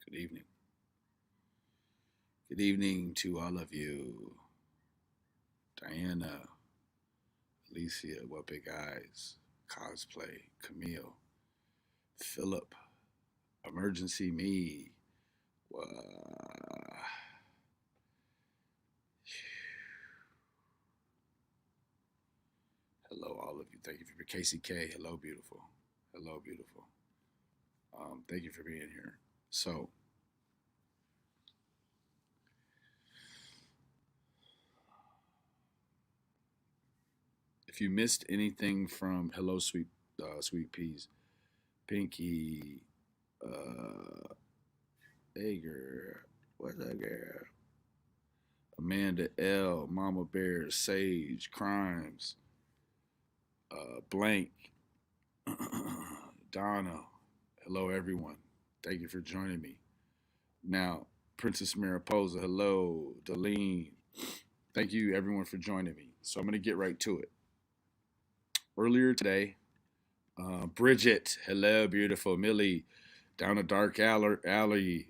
Good evening. Good evening to all of you. Diana, Alicia, What Big Eyes, Cosplay, Camille, Philip, Emergency Me. Uh, Hello, all of you. Thank you for Casey K. Hello, beautiful. Hello, beautiful. Thank you for being here. So, if you missed anything from Hello, Sweet Peas, Pinky, uh, hey girl, what's up, girl? Amanda L, Mama Bear, Sage, Crimes, Blank, Donna. Hello, everyone. Thank you for joining me. Now, Princess Mariposa, hello, Deline. Thank you, everyone, for joining me. So I'm going to get right to it. Earlier today, Bridget, hello, beautiful. Millie, down a dark alley.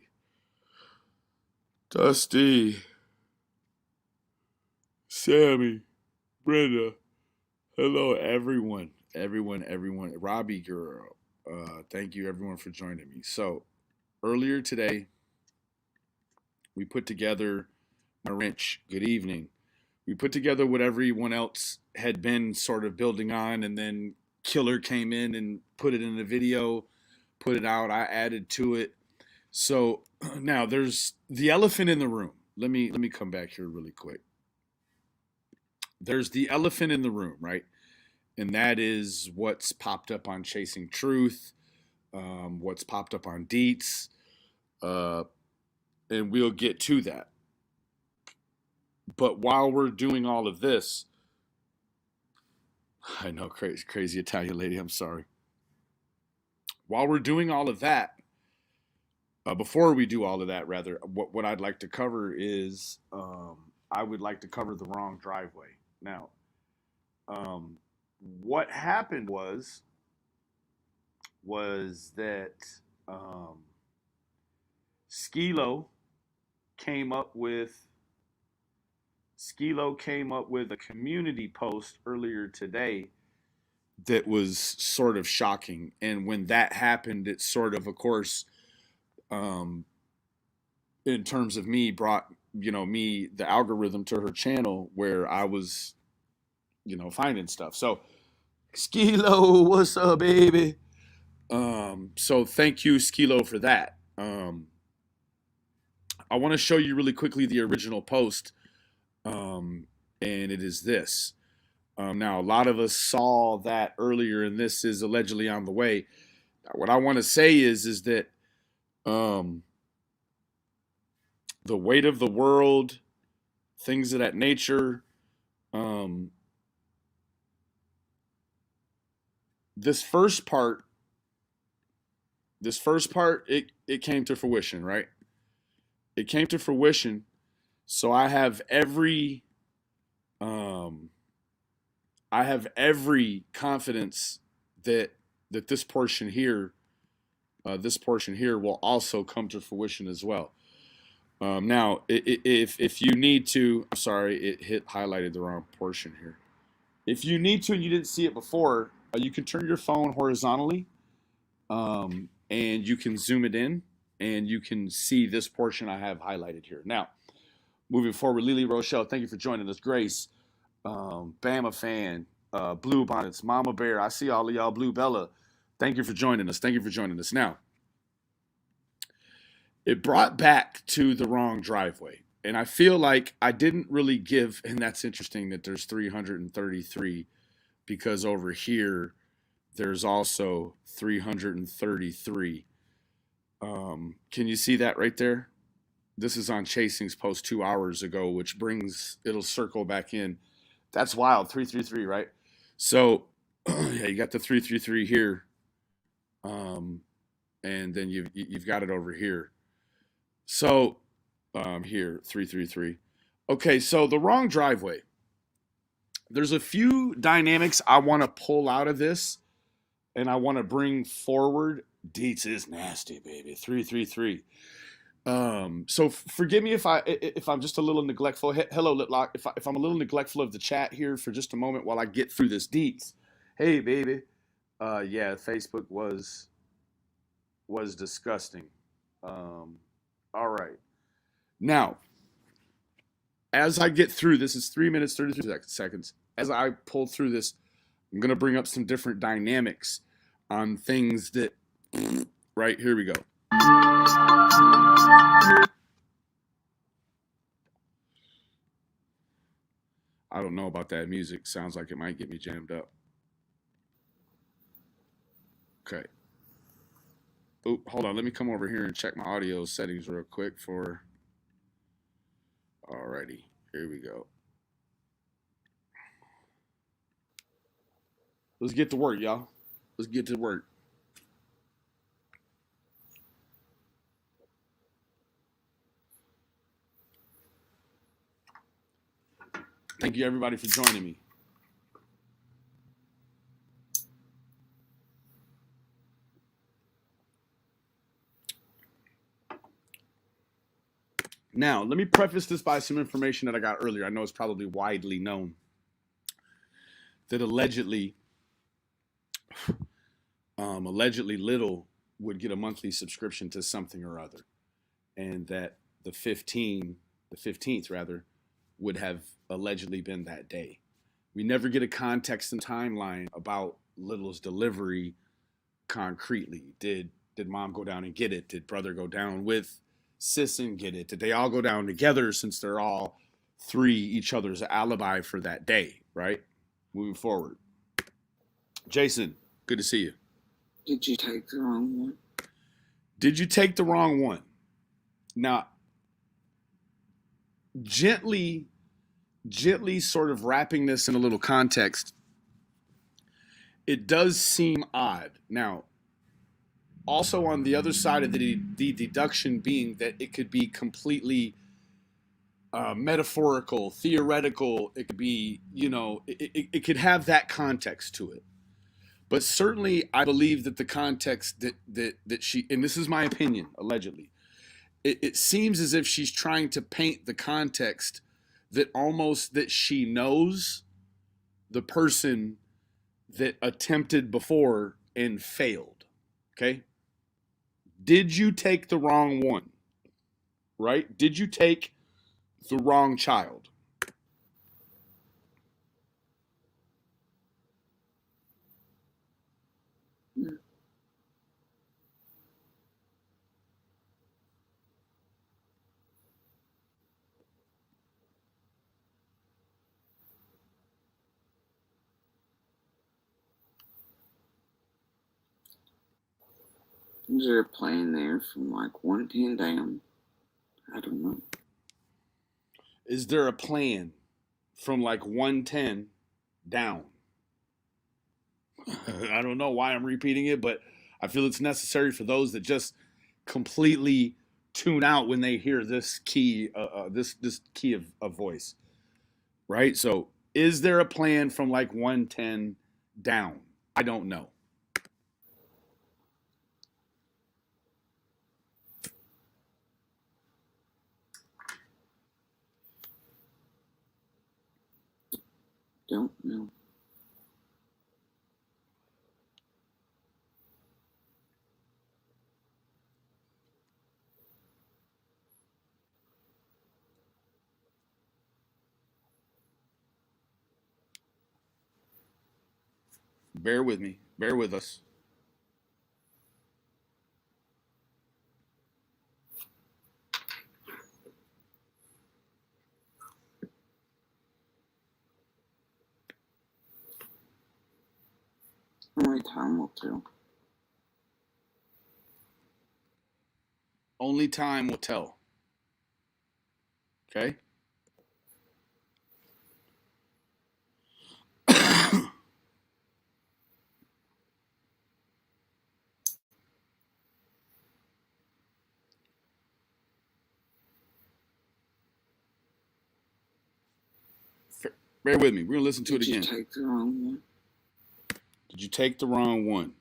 Dusty, Sammy, Brenda, hello, everyone. Everyone. Robbie girl. Thank you, everyone, for joining me. So, earlier today, we put together my wrench. Good evening. We put together what everyone else had been sort of building on, and then Killer came in and put it in a video, put it out. I added to it. So now there's the elephant in the room. Let me come back here really quick. There's the elephant in the room, right? And that is what's popped up on Chasing Truth, what's popped up on Deets, uh, and we'll get to that. But while we're doing all of this, I know, crazy Italian lady, I'm sorry. While we're doing all of that, before we do all of that, rather, what I'd like to cover is I would like to cover the wrong driveway. Now, um, what happened was that um, Skilo came up with a community post earlier today that was sort of shocking. And when that happened, it sort of course, um, in terms of me, brought me the algorithm to her channel where I was finding stuff. So Skilo, what's up, baby? So thank you, Skilo, for that. I want to show you really quickly the original post, um, and it is this. Now, a lot of us saw that earlier, and this is allegedly on the way. What I want to say is that um, the weight of the world, things of that nature. Um, this first part, it came to fruition, right? It came to fruition. So um, I have every confidence that this portion here will also come to fruition as well. Now, if you need to, I'm sorry, it highlighted the wrong portion here. If you need to and you didn't see it before, you can turn your phone horizontally, and you can zoom it in, and you can see this portion I have highlighted here. Now, moving forward, Lily Rochelle, thank you for joining us. Grace, Bama fan, Blue Bonnets, Mama Bear, I see all of y'all. Blue Bella, thank you for joining us. Thank you for joining us. Now, it brought back to the wrong driveway. And I feel like I didn't really give, and that's interesting that there's 333 because over here there's also 333. Can you see that right there? This is on Chasing's post 2 hours ago, which it'll circle back in. That's wild, 333, right? So, yeah, you got the 333 here, um, and then you've got it over here. So, here 333. Okay, so the wrong driveway. There's a few dynamics I want to pull out of this, and I want to bring forward. Deets is nasty, baby. 333. So forgive me if I'm just a little neglectful. Hello, Litlock. If I'm a little neglectful of the chat here for just a moment while I get through this deets. Hey, baby. Yeah, Facebook was disgusting. All right. Now, as I get through this, it's 3 minutes 33 seconds. As I pull through this, I'm gonna bring up some different dynamics on things that. Right here we go. I don't know about that music. Sounds like it might get me jammed up. Okay. Oh, hold on. Let me come over here and check my audio settings real quick for. Alrighty. Here we go. Let's get to work, y'all. Let's get to work. Thank you, everybody, for joining me. Now, let me preface this by some information that I got earlier. I know it's probably widely known that allegedly Little would get a monthly subscription to something or other, and that the 15th rather, would have allegedly been that day. We never get a context and timeline about Little's delivery concretely. Did mom go down and get it? Did brother go down with sis and get it? Did they all go down together since they're all three each other's alibi for that day, right? Moving forward. Jason, good to see you. Did you take the wrong one? Did you take the wrong one? Now, gently sort of wrapping this in a little context, it does seem odd. Now, also on the other side of the deduction being that it could be completely metaphorical, theoretical. It could be, it could have that context to it. But certainly, I believe that the context that she, and this is my opinion, allegedly, it seems as if she's trying to paint the context that almost that she knows the person that attempted before and failed. Okay? Did you take the wrong one? Right? Did you take the wrong child? No. Is there a plan there from like 110 down? I don't know. Is there a plan from like 110 down? I don't know why I'm repeating it, but I feel it's necessary for those that just completely tune out when they hear this key, this key of voice, right? So, is there a plan from like 110 down? I don't know. Don't know. Bear with me. Bear with us. Only time will tell. Only time will tell. Okay? Bear with me. We're going to listen to it again. Did you take the wrong one? Did you take the wrong one?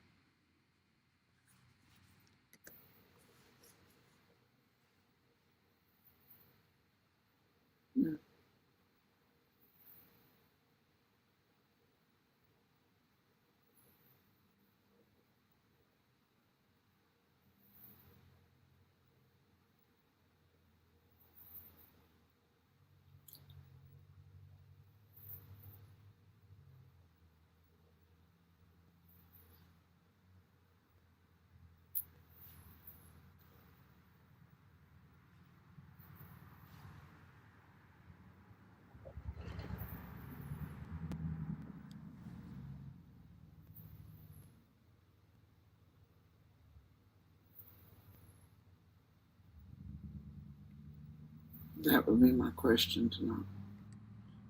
That would be my question tonight.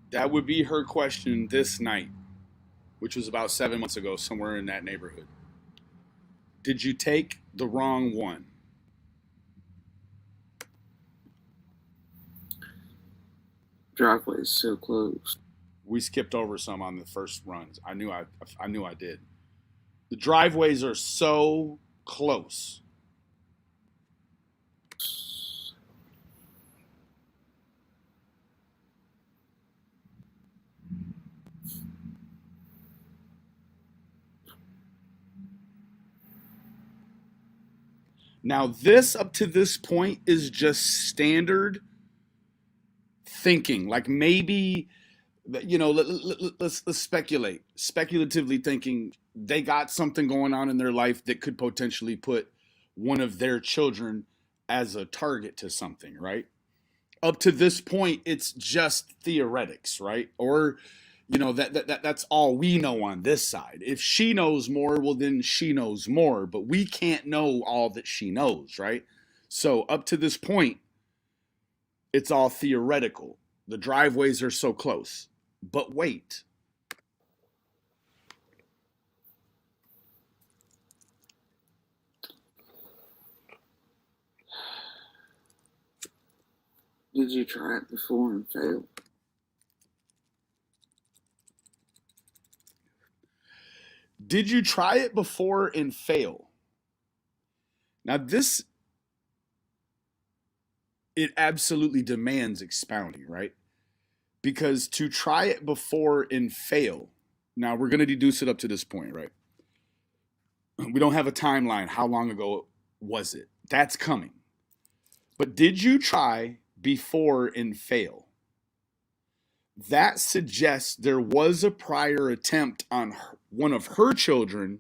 That would be her question this night, which was about 7 months ago, somewhere in that neighborhood. Did you take the wrong one? Driveway is so close. We skipped over some on the first runs. I knew I did. The driveways are so close. Now, this up to this point is just standard thinking. Like maybe, let's speculate. Speculatively thinking they got something going on in their life that could potentially put one of their children as a target to something, right? Up to this point, it's just theoretics, right? Or that's all we know on this side. If she knows more, well then she knows more, but we can't know all that she knows, right? So up to this point, it's all theoretical. The driveways are so close. But wait. Did you try it before and fail? Did you try it before and fail? Now this, it absolutely demands expounding, right? Because to try it before and fail, now we're going to deduce it up to this point, right? We don't have a timeline. How long ago was it? That's coming. But did you try before and fail? That suggests there was a prior attempt on one of her children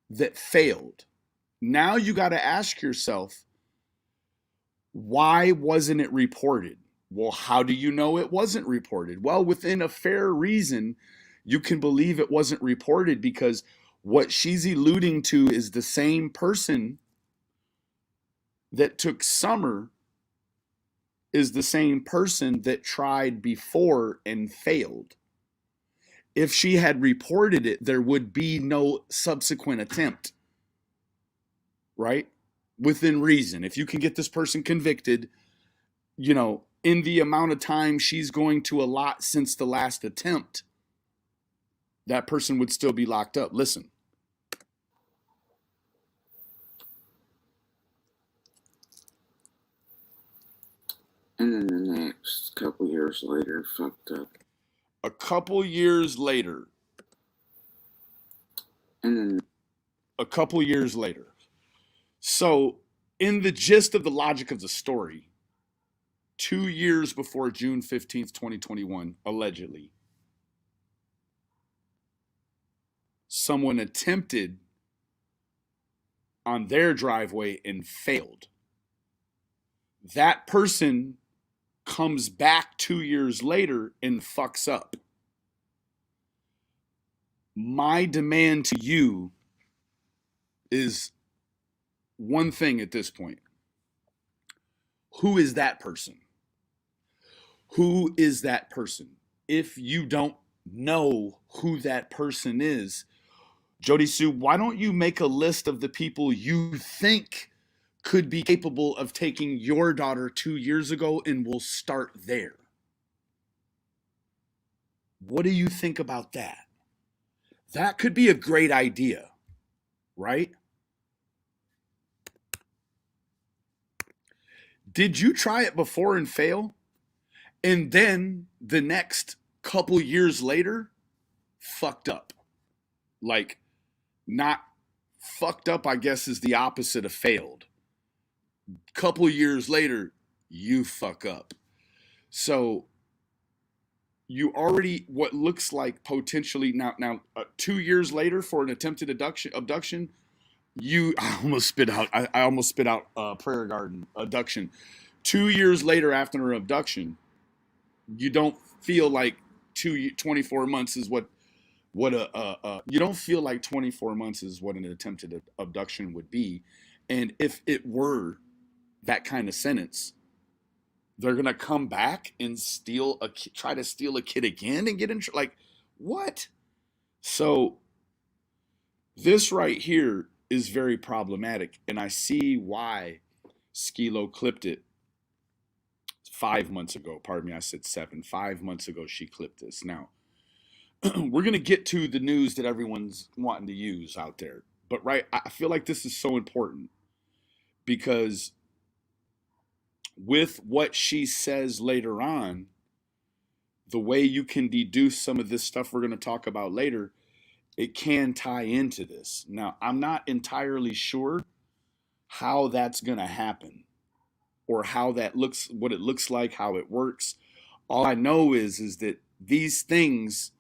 that failed. Now you got to ask yourself, why wasn't it reported? Well, how do you know it wasn't reported? Well, within a fair reason, you can believe it wasn't reported because what she's alluding to is the same person that took Summer is the same person that tried before and failed. If she had reported it, there would be no subsequent attempt, right? Within reason. If you can get this person convicted, in the amount of time she's going to allot since the last attempt, that person would still be locked up. Listen. And then the next couple years later, fucked up. A couple years later. And then a couple years later. So, in the gist of the logic of the story, 2 years before June 15th, 2021, allegedly, someone attempted on their driveway and failed. That person comes back 2 years later and fucks up. My demand to you is one thing at this point. Who is that person? Who is that person? If you don't know who that person is, Jody Sue, why don't you make a list of the people you think could be capable of taking your daughter 2 years ago, and we'll start there. What do you think about that? That could be a great idea, right? Did you try it before and fail? And then the next couple years later, fucked up. Like, not fucked up, I guess, is the opposite of failed. Couple years later, you fuck up. So you already, what looks like potentially now 2 years later for an attempted abduction, I almost spit out Prairie Garden abduction. 2 years later after an abduction, you don't feel like 24 months is what you don't feel like 24 months is what an attempted abduction would be. And if it were that kind of sentence, they're gonna come back and try to steal a kid again and get in like what? So this right here is very problematic, and I see why Skilo clipped it 5 months ago. Pardon me, I said 7. 5 months ago, she clipped this. Now, we're going to get to the news that everyone's wanting to use out there. But, right, I feel like this is so important because with what she says later on, the way you can deduce some of this stuff we're going to talk about later, it can tie into this. Now, I'm not entirely sure how that's going to happen or how that looks, what it looks like, how it works. All I know is that these things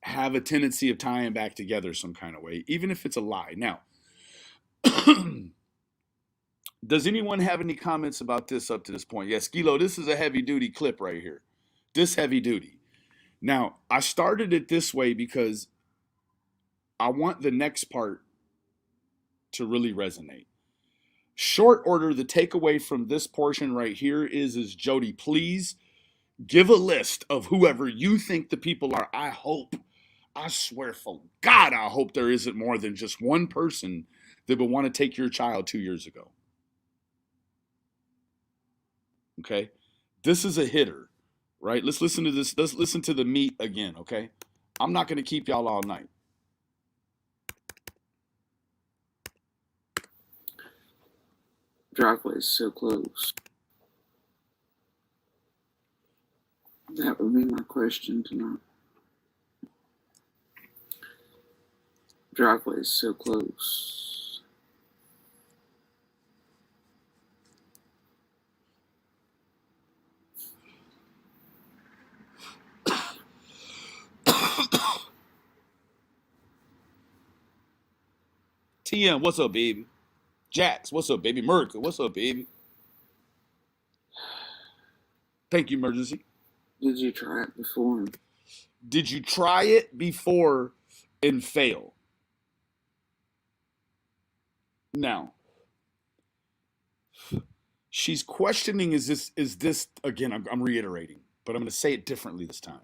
have a tendency of tying back together some kind of way, even if it's a lie. Now, does anyone have any comments about this up to this point? Yes, Skilo, this is a heavy duty clip right here. This heavy duty. Now, I started it this way because I want the next part to really resonate. Short order, the takeaway from this portion right here is Jody, please give a list of whoever you think the people are. I swear for God, I hope there isn't more than just one person that would want to take your child 2 years ago. Okay? This is a hitter, right? Let's listen to this. Let's listen to the meat again, okay? I'm not going to keep y'all all night. Driveway is so close. That would be my question tonight. Driveway is so close. TM, what's up, baby? Jax, what's up, baby? Merkel, what's up, baby? Thank you, Emergency. Did you try it before? Did you try it before and fail? Now, she's questioning, is this again, I'm reiterating, but I'm going to say it differently this time.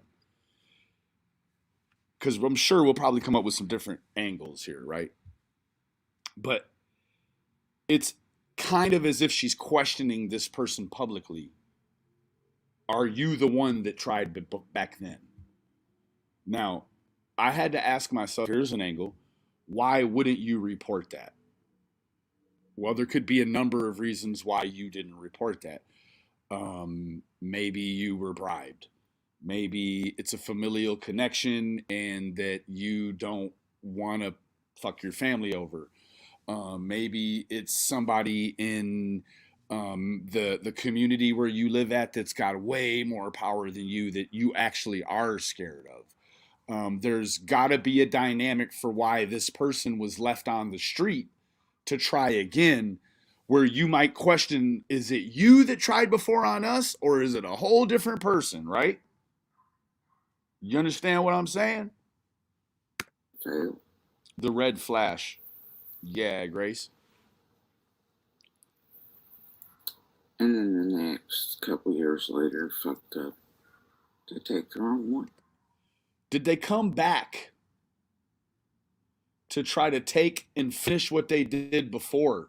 Because I'm sure we'll probably come up with some different angles here, right? But it's kind of as if she's questioning this person publicly. Are you the one that tried back then? Now, I had to ask myself, here's an angle. Why wouldn't you report that? Well, there could be a number of reasons why you didn't report that. Maybe you were bribed. Maybe it's a familial connection and that you don't want to fuck your family over. Maybe it's somebody in the community where you live at that's got way more power than you that you actually are scared of. There's got to be a dynamic for why this person was left on the street to try again, where you might question, is it you that tried before on us, or is it a whole different person, right? You understand what I'm saying? Fail. The red flash. Yeah, Grace. And then the next couple years later, fucked up to take the wrong one. Did they come back to try to take and finish what they did before,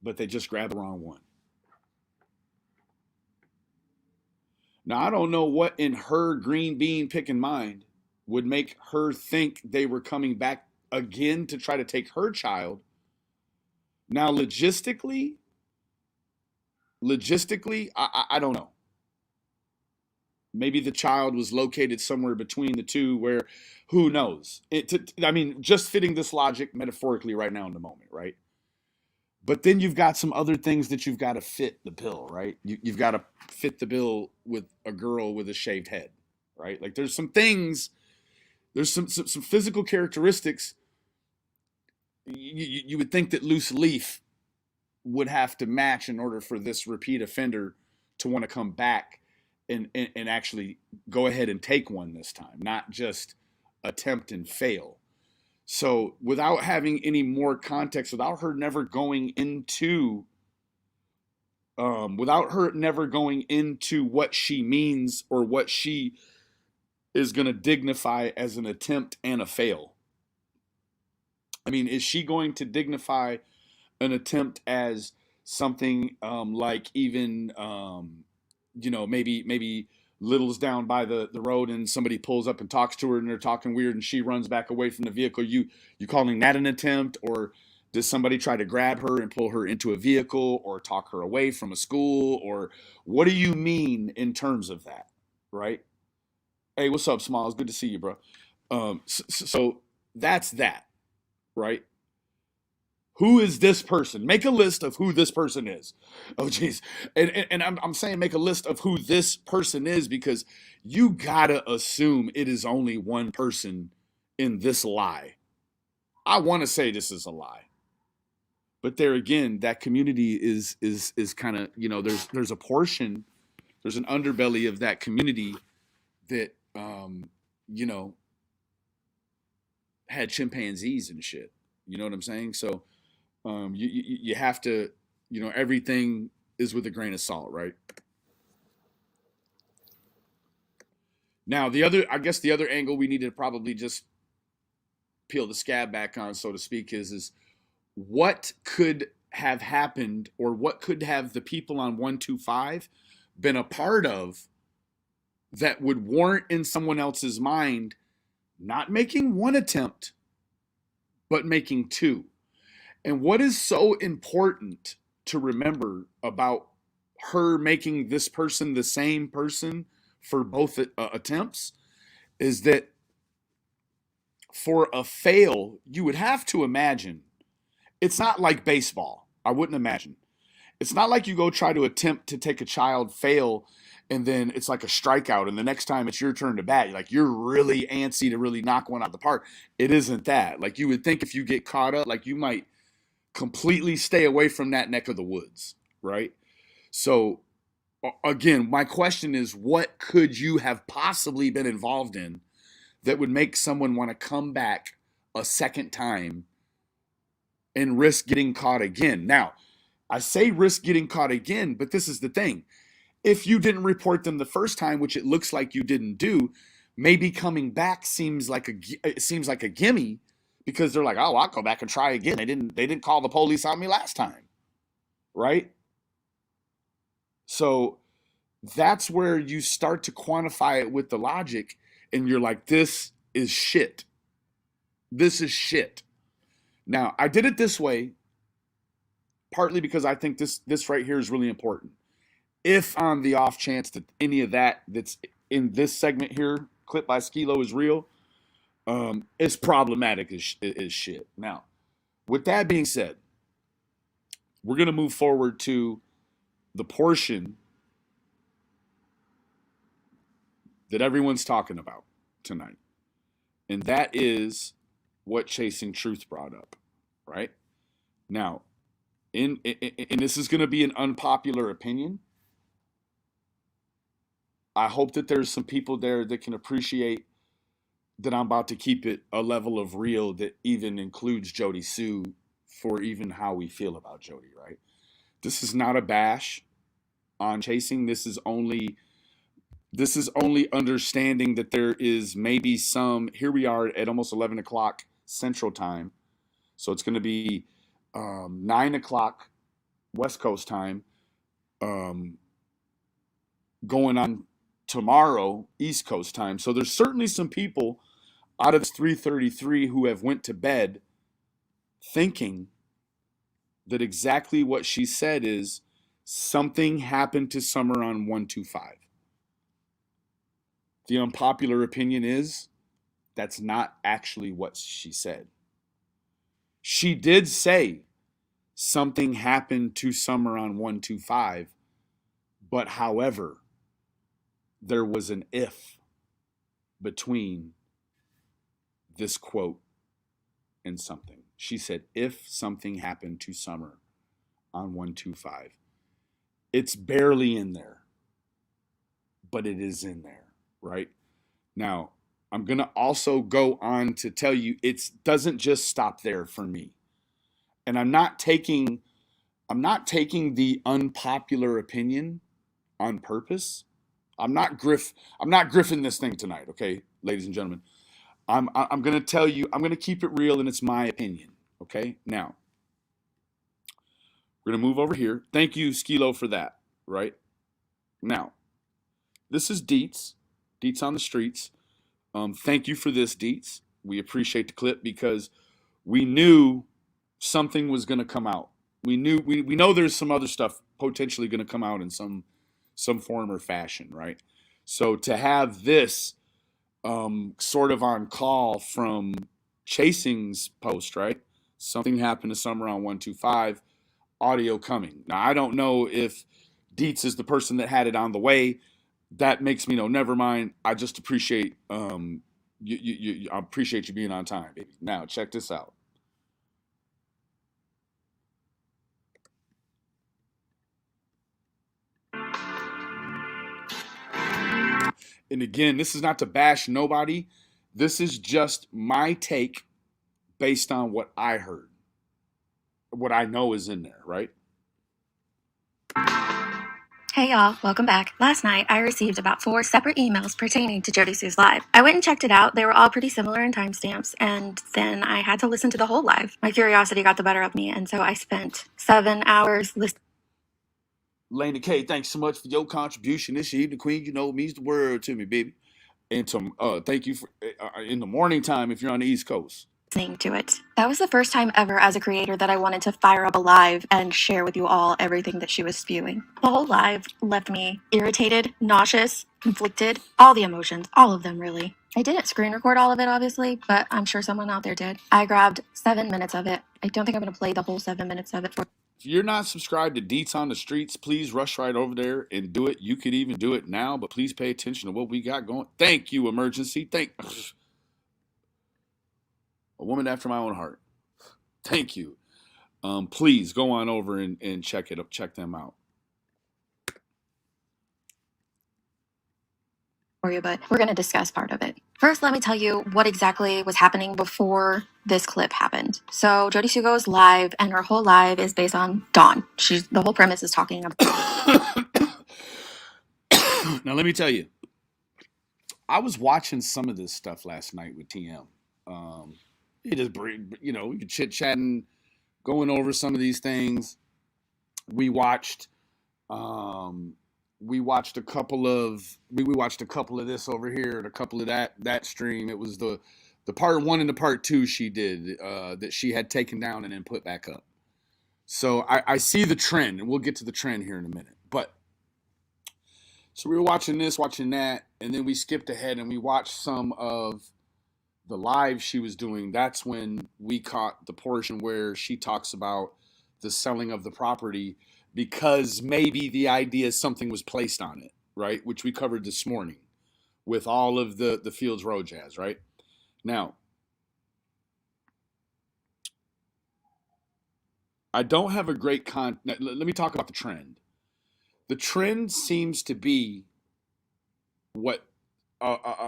but they just grabbed the wrong one? Now, I don't know what in her green bean picking mind would make her think they were coming back again to try to take her child. Now, logistically, I don't know. Maybe the child was located somewhere between the two where, who knows? Just fitting this logic metaphorically right now in the moment, right? But then you've got some other things that you've got to fit the bill, right? You've got to fit the bill with a girl with a shaved head, right? Like there's some things, there's some physical characteristics you would think that loose leaf would have to match in order for this repeat offender to want to come back and actually go ahead and take one this time, not just attempt and fail. So without having any more context, without her never going into without her never going into what she means or what she is going to dignify as an attempt and a fail. I mean, is she going to dignify an attempt as something like even maybe Little's down by the road and somebody pulls up and talks to her and they're talking weird and she runs back away from the vehicle. You calling that an attempt, or does somebody try to grab her and pull her into a vehicle or talk her away from a school, or what do you mean in terms of that, right? Hey, what's up, Smalls? Good to see you, bro. So that's that, right? Who is this person? Make a list of who this person is. Oh, geez. And I'm saying make a list of who this person is because you gotta assume it is only one person in this lie. I want to say this is a lie, but there again, that community is kind of, there's a portion, there's an underbelly of that community that you know had chimpanzees and shit. You know what I'm saying? So you have to, everything is with a grain of salt, right? Now, I guess the other angle we need to probably just peel the scab back on, so to speak, is what could have happened or what could have the people on 125 been a part of that would warrant in someone else's mind not making one attempt, but making two. And what is so important to remember about her making this person the same person for both attempts is that for a fail, you would have to imagine it's not like baseball. I wouldn't imagine. It's not like you go try to attempt to take a child, fail, and then it's like a strikeout. And the next time it's your turn to bat, you're really antsy to really knock one out of the park. It isn't that. Like you would think if you get caught up, like you might completely stay away from that neck of the woods, right? So again, my question is, what could you have possibly been involved in that would make someone want to come back a second time and risk getting caught again? Now, I say risk getting caught again, but this is the thing. If you didn't report them the first time, which it looks like you didn't do, maybe coming back seems like a gimme because they're like, oh, I'll go back and try again. They didn't call the police on me last time, right? So that's where you start to quantify it with the logic, and you're like, this is shit. This is shit. Now, I did it this way partly because I think this right here is really important. If on the off chance that any of that's in this segment here, clip by Skilo, is real, it's problematic as shit. Now, with that being said, we're going to move forward to the portion that everyone's talking about tonight. And that is what Chasing Truth brought up, right? Now, and this is going to be an unpopular opinion. I hope that there's some people there that can appreciate that I'm about to keep it a level of real that even includes Jody Sue for even how we feel about Jody, right? This is not a bash on Chasing. This is only understanding that there is maybe some, here we are at almost 11 o'clock Central Time. So it's going to be 9 o'clock West Coast time, going on tomorrow East Coast time. So there's certainly some people out of this 333 who have went to bed thinking that exactly what she said is something happened to Summer on 125. The unpopular opinion is that's not actually what she said. She did say something happened to Summer on 125, but however, there was an if between this quote and something. She said, if something happened to Summer on 125. It's barely in there, but it is in there, right? Now, I'm going to also go on to tell you it doesn't just stop there for me. And I'm not taking I'm not taking the unpopular opinion on purpose. I'm not griffing this thing tonight, okay, ladies and gentlemen. I'm gonna tell you, I'm gonna keep it real, and it's my opinion. Okay. Now we're gonna move over here. Thank you, Skilo, for that. Right now, this is Deets. Deets on the streets. Thank you for this, Deets. We appreciate the clip because we knew something was gonna come out. We know there's some other stuff potentially gonna come out in some form or fashion, right? So to have this sort of on call from Chasing's post, right? Something happened to Summer on 125, audio coming. Now, I don't know if Dietz is the person that had it on the way. That makes me know, never mind. I just appreciate I appreciate you being on time, baby. Now, check this out. And again, this is not to bash nobody. This is just my take based on what I heard, what I know is in there, right? Hey y'all, welcome back. Last night, I received about 4 separate emails pertaining to Jody Sue's live. I went and checked it out. They were all pretty similar in timestamps, and then I had to listen to the whole live. My curiosity got the better of me, and so I spent 7 hours listening. Lena K, thanks so much for your contribution this evening, Queen. You know, it means the world to me, baby. And to thank you for in the morning time if you're on the East Coast. To it. That was the first time ever as a creator that I wanted to fire up a live and share with you all everything that she was spewing. The whole live left me irritated, nauseous, conflicted, all the emotions, all of them really. I didn't screen record all of it, obviously, but I'm sure someone out there did. I grabbed 7 minutes of it. I don't think I'm going to play the whole 7 minutes of it for. If you're not subscribed to Deets on the Streets, please rush right over there and do it. You could even do it now, but please pay attention to what we got going. Thank you, Emergency. A woman after my own heart. Thank you. Please go on over and check it up. Check them out. For you, but we're going to discuss part of it. First, let me tell you what exactly was happening before this clip happened. So Jody Sue goes live, and her whole live is based on Dawn. The whole premise is talking about. Now, let me tell you, I was watching some of this stuff last night with TM. He just, we could chit chatting, going over some of these things. We watched a couple of this over here and a couple of that stream. It was the part 1 and the part 2 she did that she had taken down and then put back up. So I see the trend, and we'll get to the trend here in a minute. But so we were watching this, watching that, and then we skipped ahead and we watched some of the live she was doing. That's when we caught the portion where she talks about the selling of the property because maybe the idea something was placed on it, right? Which we covered this morning with all of the Fields Road jazz, right? Now, I don't have a great let me talk about the trend. The trend seems to be what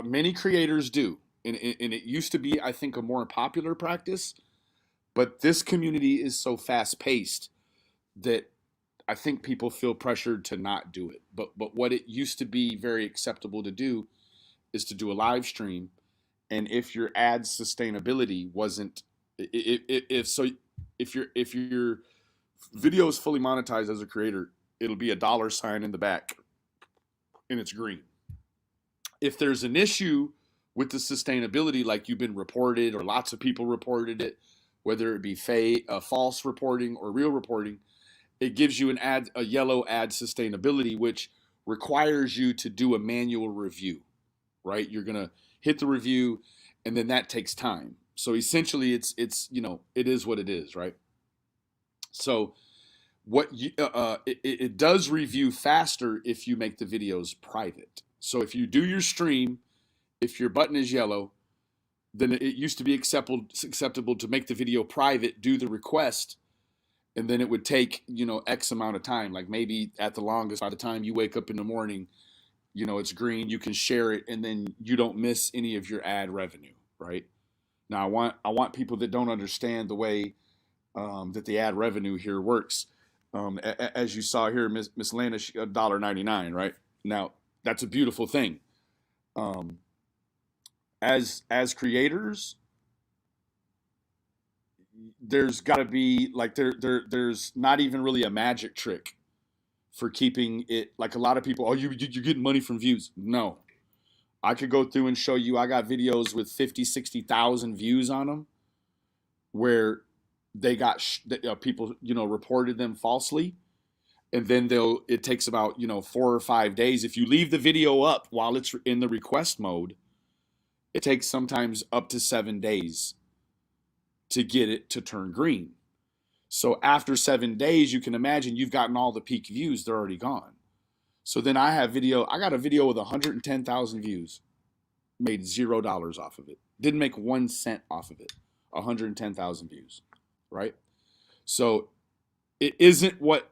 many creators do. And it used to be, I think, a more popular practice. But this community is so fast-paced that I think people feel pressured to not do it. But what it used to be very acceptable to do is to do a live stream. And if your ad sustainability wasn't, if your video is fully monetized as a creator, it'll be a $sign in the back, and it's green. If there's an issue with the sustainability, like you've been reported or lots of people reported it, whether it be false reporting or real reporting, it gives you a yellow ad sustainability, which requires you to do a manual review, right? You're going to hit the review, and then that takes time. So essentially it is what it is, right? So it does review faster if you make the videos private. So if you do your stream, if your button is yellow, then it used to be acceptable to make the video private, do the request, and then it would take, X amount of time. Like maybe at the longest, by the time you wake up in the morning, it's green, you can share it, and then you don't miss any of your ad revenue, right? Now, I want people that don't understand the way that the ad revenue here works. As you saw here, Miss Lana, $1.99, right? Now that's a beautiful thing. Um, as creators, there's got to be like there's not even really a magic trick for keeping it. Like a lot of people, oh, you're getting money from views. No, I could go through and show you. I got videos with 50, 60,000 views on them where they got people, reported them falsely, and then it takes about 4 or 5 days. If you leave the video up while it's in the request mode, it takes sometimes up to 7 days to get it to turn green. So after 7 days, you can imagine you've gotten all the peak views, they're already gone. So then I got a video with 110,000 views, made $0 off of it, didn't make 1 cent off of it. 110,000 views, right? So it isn't what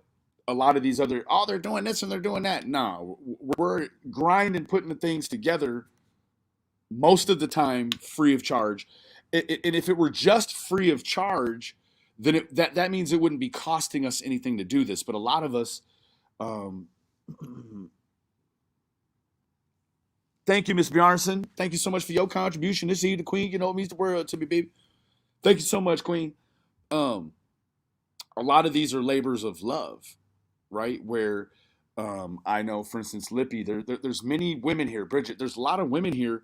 a lot of these other, oh, they're doing this and they're doing that. No, we're grinding, putting the things together most of the time free of charge. And if it were just free of charge, then that means it wouldn't be costing us anything to do this. But a lot of us, thank you, Miss Bjarnson. Thank you so much for your contribution. This is the queen. It means the world to me, baby. Thank you so much, Queen. A lot of these are labors of love, right? Where I know, for instance, Lippy, there's many women here. Bridget, there's a lot of women here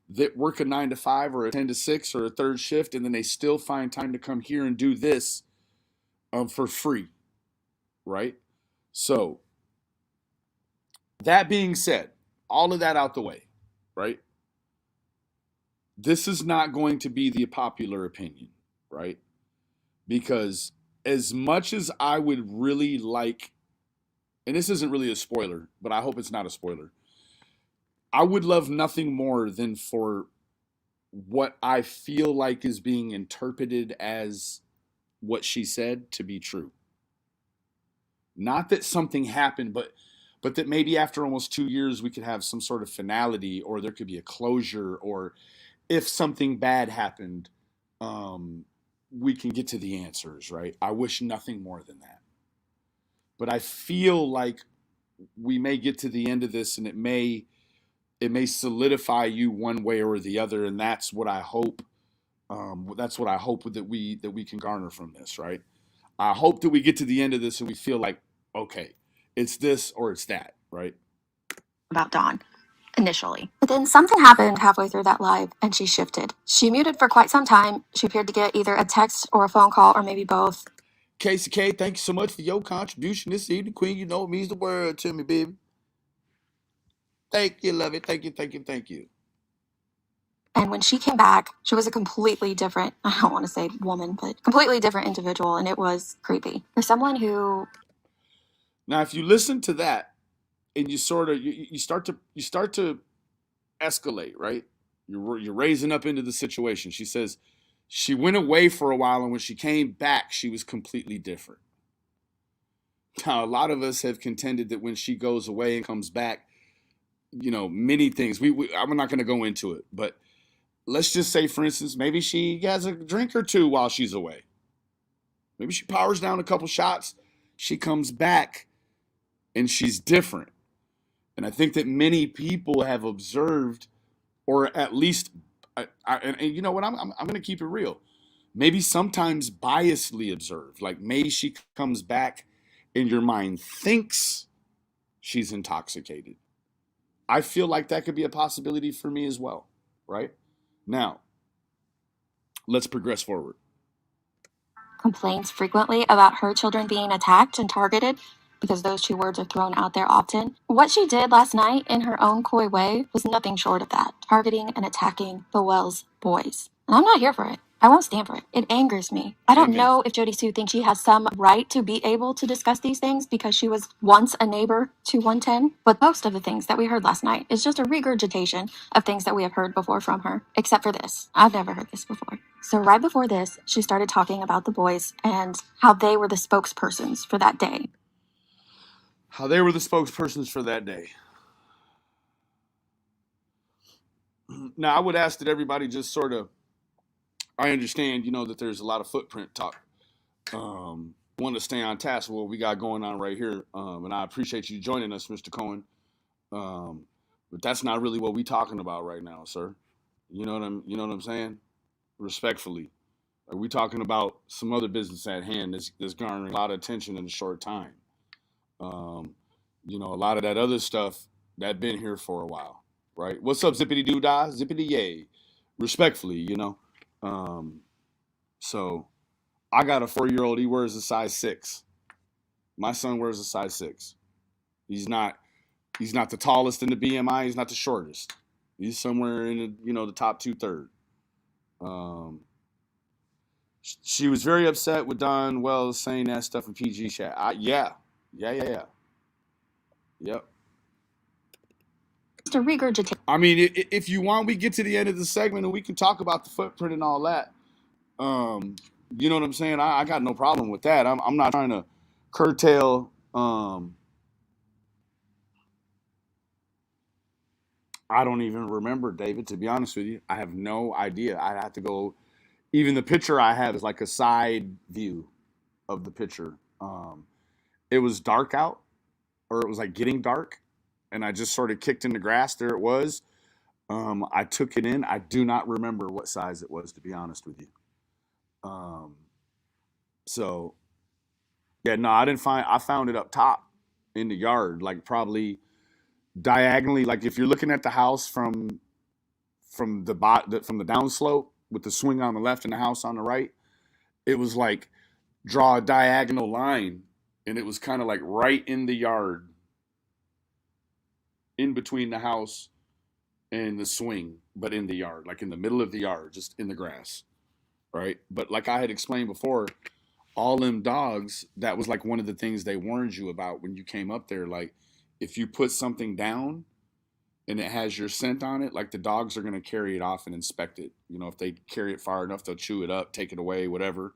that work a 9 to 5 or a 10 to 6 or a third shift, and then they still find time to come here and do this for free, right? So that being said, all of that out the way, right? This is not going to be the popular opinion, right? Because as much as I would really like, and this isn't really a spoiler, but I hope it's not a spoiler, I would love nothing more than for what I feel like is being interpreted as what she said to be true. Not that something happened, but that maybe after almost 2 years we could have some sort of finality, or there could be a closure, or if something bad happened, we can get to the answers, right? I wish nothing more than that. But I feel like we may get to the end of this, and it may solidify you one way or the other, and that's what I hope. That's what I hope that we can garner from this, right? I hope that we get to the end of this and we feel like, okay, it's this or it's that, right? About Dawn initially. But then something happened halfway through that live and she shifted. She muted for quite some time. She appeared to get either a text or a phone call or maybe both. Casey K, thank you so much for your contribution this evening, Queen. It means the world to me, baby. Thank you, love it. Thank you, thank you, thank you. And when she came back, she was a completely different, I don't want to say woman, but completely different individual. And it was creepy. For someone who... Now, if you listen to that and you sort of, you start to escalate, right? You're raising up into the situation. She says she went away for a while, and when she came back, she was completely different. Now, a lot of us have contended that when she goes away and comes back, many things. I'm not going to go into it, but let's just say, for instance, maybe she has a drink or two while she's away. Maybe she powers down a couple shots. She comes back, and she's different. And I think that many people have observed, or at least, and you know what, I'm going to keep it real. Maybe sometimes biasly observed. Like maybe she comes back and your mind thinks she's intoxicated. I feel like that could be a possibility for me as well, right? Now, let's progress forward. Complains frequently about her children being attacked and targeted, because those two words are thrown out there often. What she did last night in her own coy way was nothing short of that, targeting and attacking the Wells boys. And I'm not here for it. I won't stand for it. It angers me. I don't know if Jody Sue thinks she has some right to be able to discuss these things because she was once a neighbor to 110, but most of the things that we heard last night is just a regurgitation of things that we have heard before from her, except for this. I've never heard this before. So right before this, she started talking about the boys and how they were the spokespersons for that day. How they were the spokespersons for that day. Now, I would ask that everybody just sort of, I understand, that there's a lot of footprint talk. want to stay on task with what we got going on right here. And I appreciate you joining us, Mr. Cohen. But that's not really what we talking about right now, sir. You know what I'm saying? Respectfully. Like, we talking about some other business at hand that's garnering a lot of attention in a short time. A lot of that other stuff that been here for a while, right? What's up, zippity doo dah, zippity yay? Respectfully, So I got a 4-year-old. He wears a size 6. My son wears a size 6. He's not the tallest in the BMI. He's not the shortest. He's somewhere in the top 2/3. She was very upset with Don Wells saying that stuff in PG chat. Yeah. Yep. To regurgitate. I mean, if you want, we get to the end of the segment and we can talk about the footprint and all that. You know what I'm saying? I got no problem with that. I'm not trying to curtail. I don't even remember, David, to be honest with you. I have no idea. I'd have to go. Even the picture I have is like a side view of the picture. It was dark out, or it was like getting dark, and I just sort of kicked in the grass. There it was. I took it in. I do not remember what size it was, to be honest with you. So, yeah, no, I didn't find. I found it up top in the yard, like probably diagonally. Like if you're looking at the house from the downslope with the swing on the left and the house on the right, it was like draw a diagonal line, and it was kind of like right in the yard, in between the house and the swing, but in the yard, like in the middle of the yard, just in the grass, right? But like I had explained before, all them dogs, that was like one of the things they warned you about when you came up there. Like, if you put something down and it has your scent on it, like the dogs are going to carry it off and inspect it. If they carry it far enough, they'll chew it up, take it away, whatever.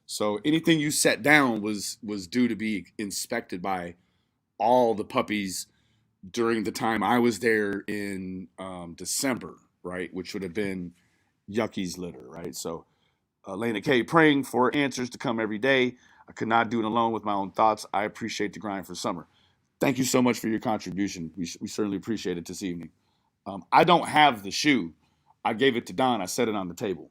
So anything you set down was due to be inspected by all the puppies during the time I was there in December, right? Which would have been Yucky's litter, right? So Lena K, praying for answers to come every day. I could not do it alone with my own thoughts. I appreciate the grind for summer. Thank you so much for your contribution. We certainly appreciate it this evening. I don't have the shoe. I gave it to Don. I set it on the table.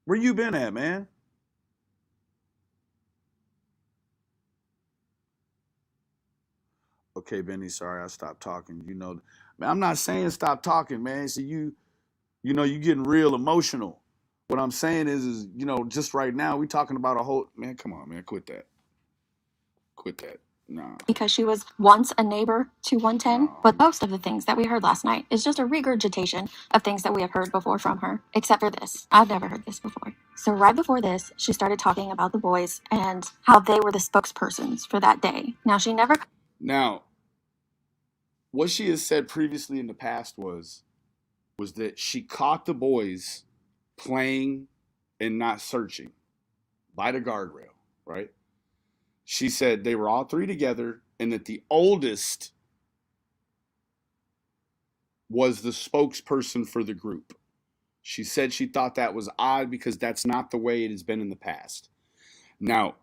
Where you been at, man? Okay, Benny, sorry, I stopped talking. Man, I'm not saying stop talking, man. So you getting real emotional. What I'm saying is, just right now, we talking about a whole, man, come on, man, quit that. Nah. Because she was once a neighbor to 110, No. but most of the things that we heard last night is just a regurgitation of things that we have heard before from her, except for this. I've never heard this before. So right before this, she started talking about the boys and how they were the spokespersons for that day. Now, what she has said previously in the past was that she caught the boys playing and not searching by the guardrail, right? She said they were all 3 together and that the oldest was the spokesperson for the group. She said she thought that was odd because that's not the way it has been in the past. Now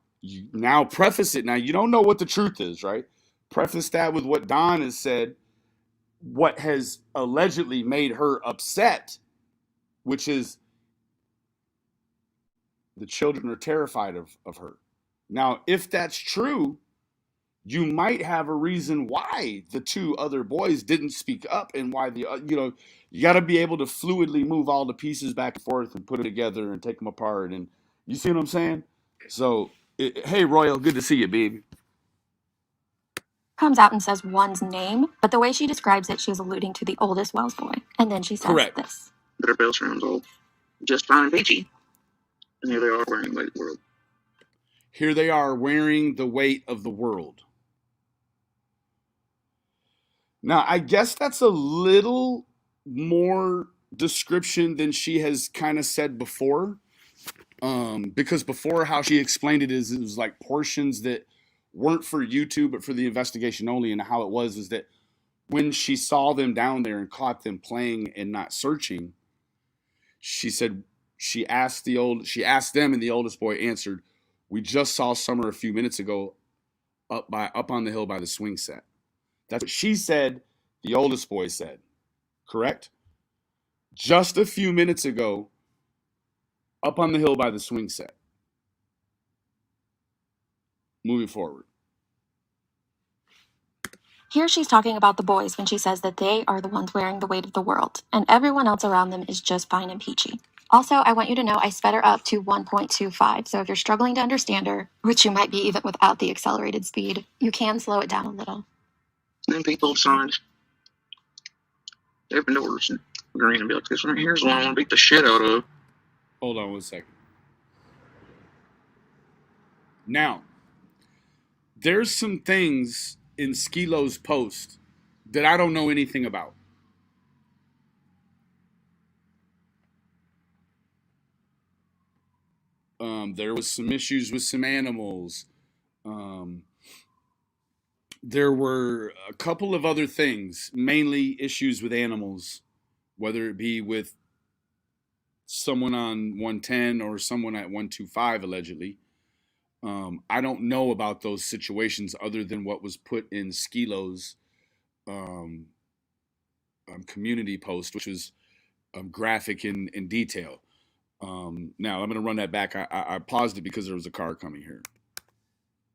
preface it. Now, you don't know what the truth is, right? Preface that with what Don has said, what has allegedly made her upset, which is the children are terrified of her. Now, if that's true, you might have a reason why the 2 other boys didn't speak up and why you got to be able to fluidly move all the pieces back and forth and put it together and take them apart. And you see what I'm saying? So, hey, Royal, good to see you, baby. Comes out and says one's name, but the way she describes it, she's alluding to the oldest Wells boy. And then she says Correct. This. Their bell sounds all just fine and peachy. And here they are wearing weight world. Here they are wearing the weight of the world. Now, I guess that's a little more description than she has kind of said before. Because before, how she explained it was like portions that weren't for YouTube, but for the investigation only. And how it was that when she saw them down there and caught them playing and not searching, she said She asked them, and the oldest boy answered, "We just saw Summer a few minutes ago up on the hill by the swing set." That's what she said. The oldest boy said, correct? Just a few minutes ago, up on the hill by the swing set. Moving forward. Here she's talking about the boys when she says that they are the ones wearing the weight of the world, and everyone else around them is just fine and peachy. Also, I want you to know I sped her up to 1.25, so if you're struggling to understand her, which you might be even without the accelerated speed, you can slow it down a little. Then people signs, open doors, and green and be like, this right here's the one I want to beat the shit out of. Hold on one second. Now, there's some things in Skilo's post that I don't know anything about. There was some issues with some animals. There were a couple of other things, mainly issues with animals, whether it be with someone on 110 or someone at 125, allegedly. I don't know about those situations other than what was put in Skilo's community post, which was graphic in detail. Now, I'm going to run that back. I paused it because there was a car coming here.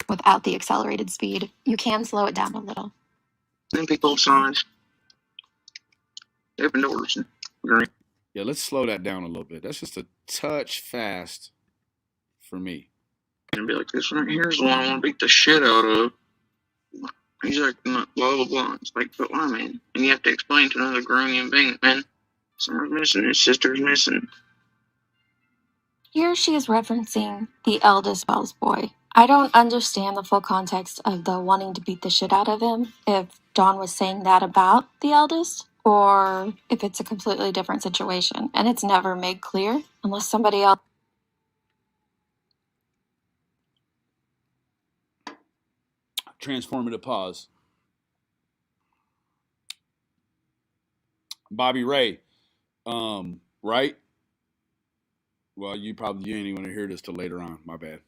Without the accelerated speed, you can slow it down a little. Then people signs, open doors, and green. Yeah, let's slow that down a little bit. That's just a touch fast for me. And be like, this right here's the one I want to beat the shit out of. He's like, blah, blah, blah. It's like, but why, man? And you have to explain to another grown human being, man, Summer's missing, his sister's missing. Here she is referencing the eldest Wells boy. I don't understand the full context of the wanting to beat the shit out of him, if Dawn was saying that about the eldest, or if it's a completely different situation, and it's never made clear unless somebody else. Transformative pause. Bobby Ray, right? Well, you ain't even going to hear this till later on. My bad.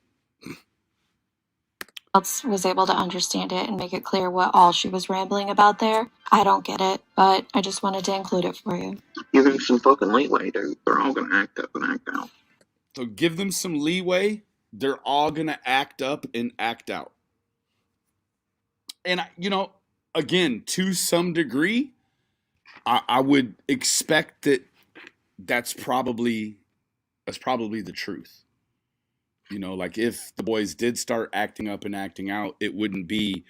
Else was able to understand it and make it clear what all she was rambling about there. I don't get it, but I just wanted to include it for you. Give him some fucking leeway, dude. They're all gonna act up and act out. So give them some leeway. They're all going to act up and act out. And, again, to some degree, I would expect that's probably the truth. Like if the boys did start acting up and acting out, it wouldn't be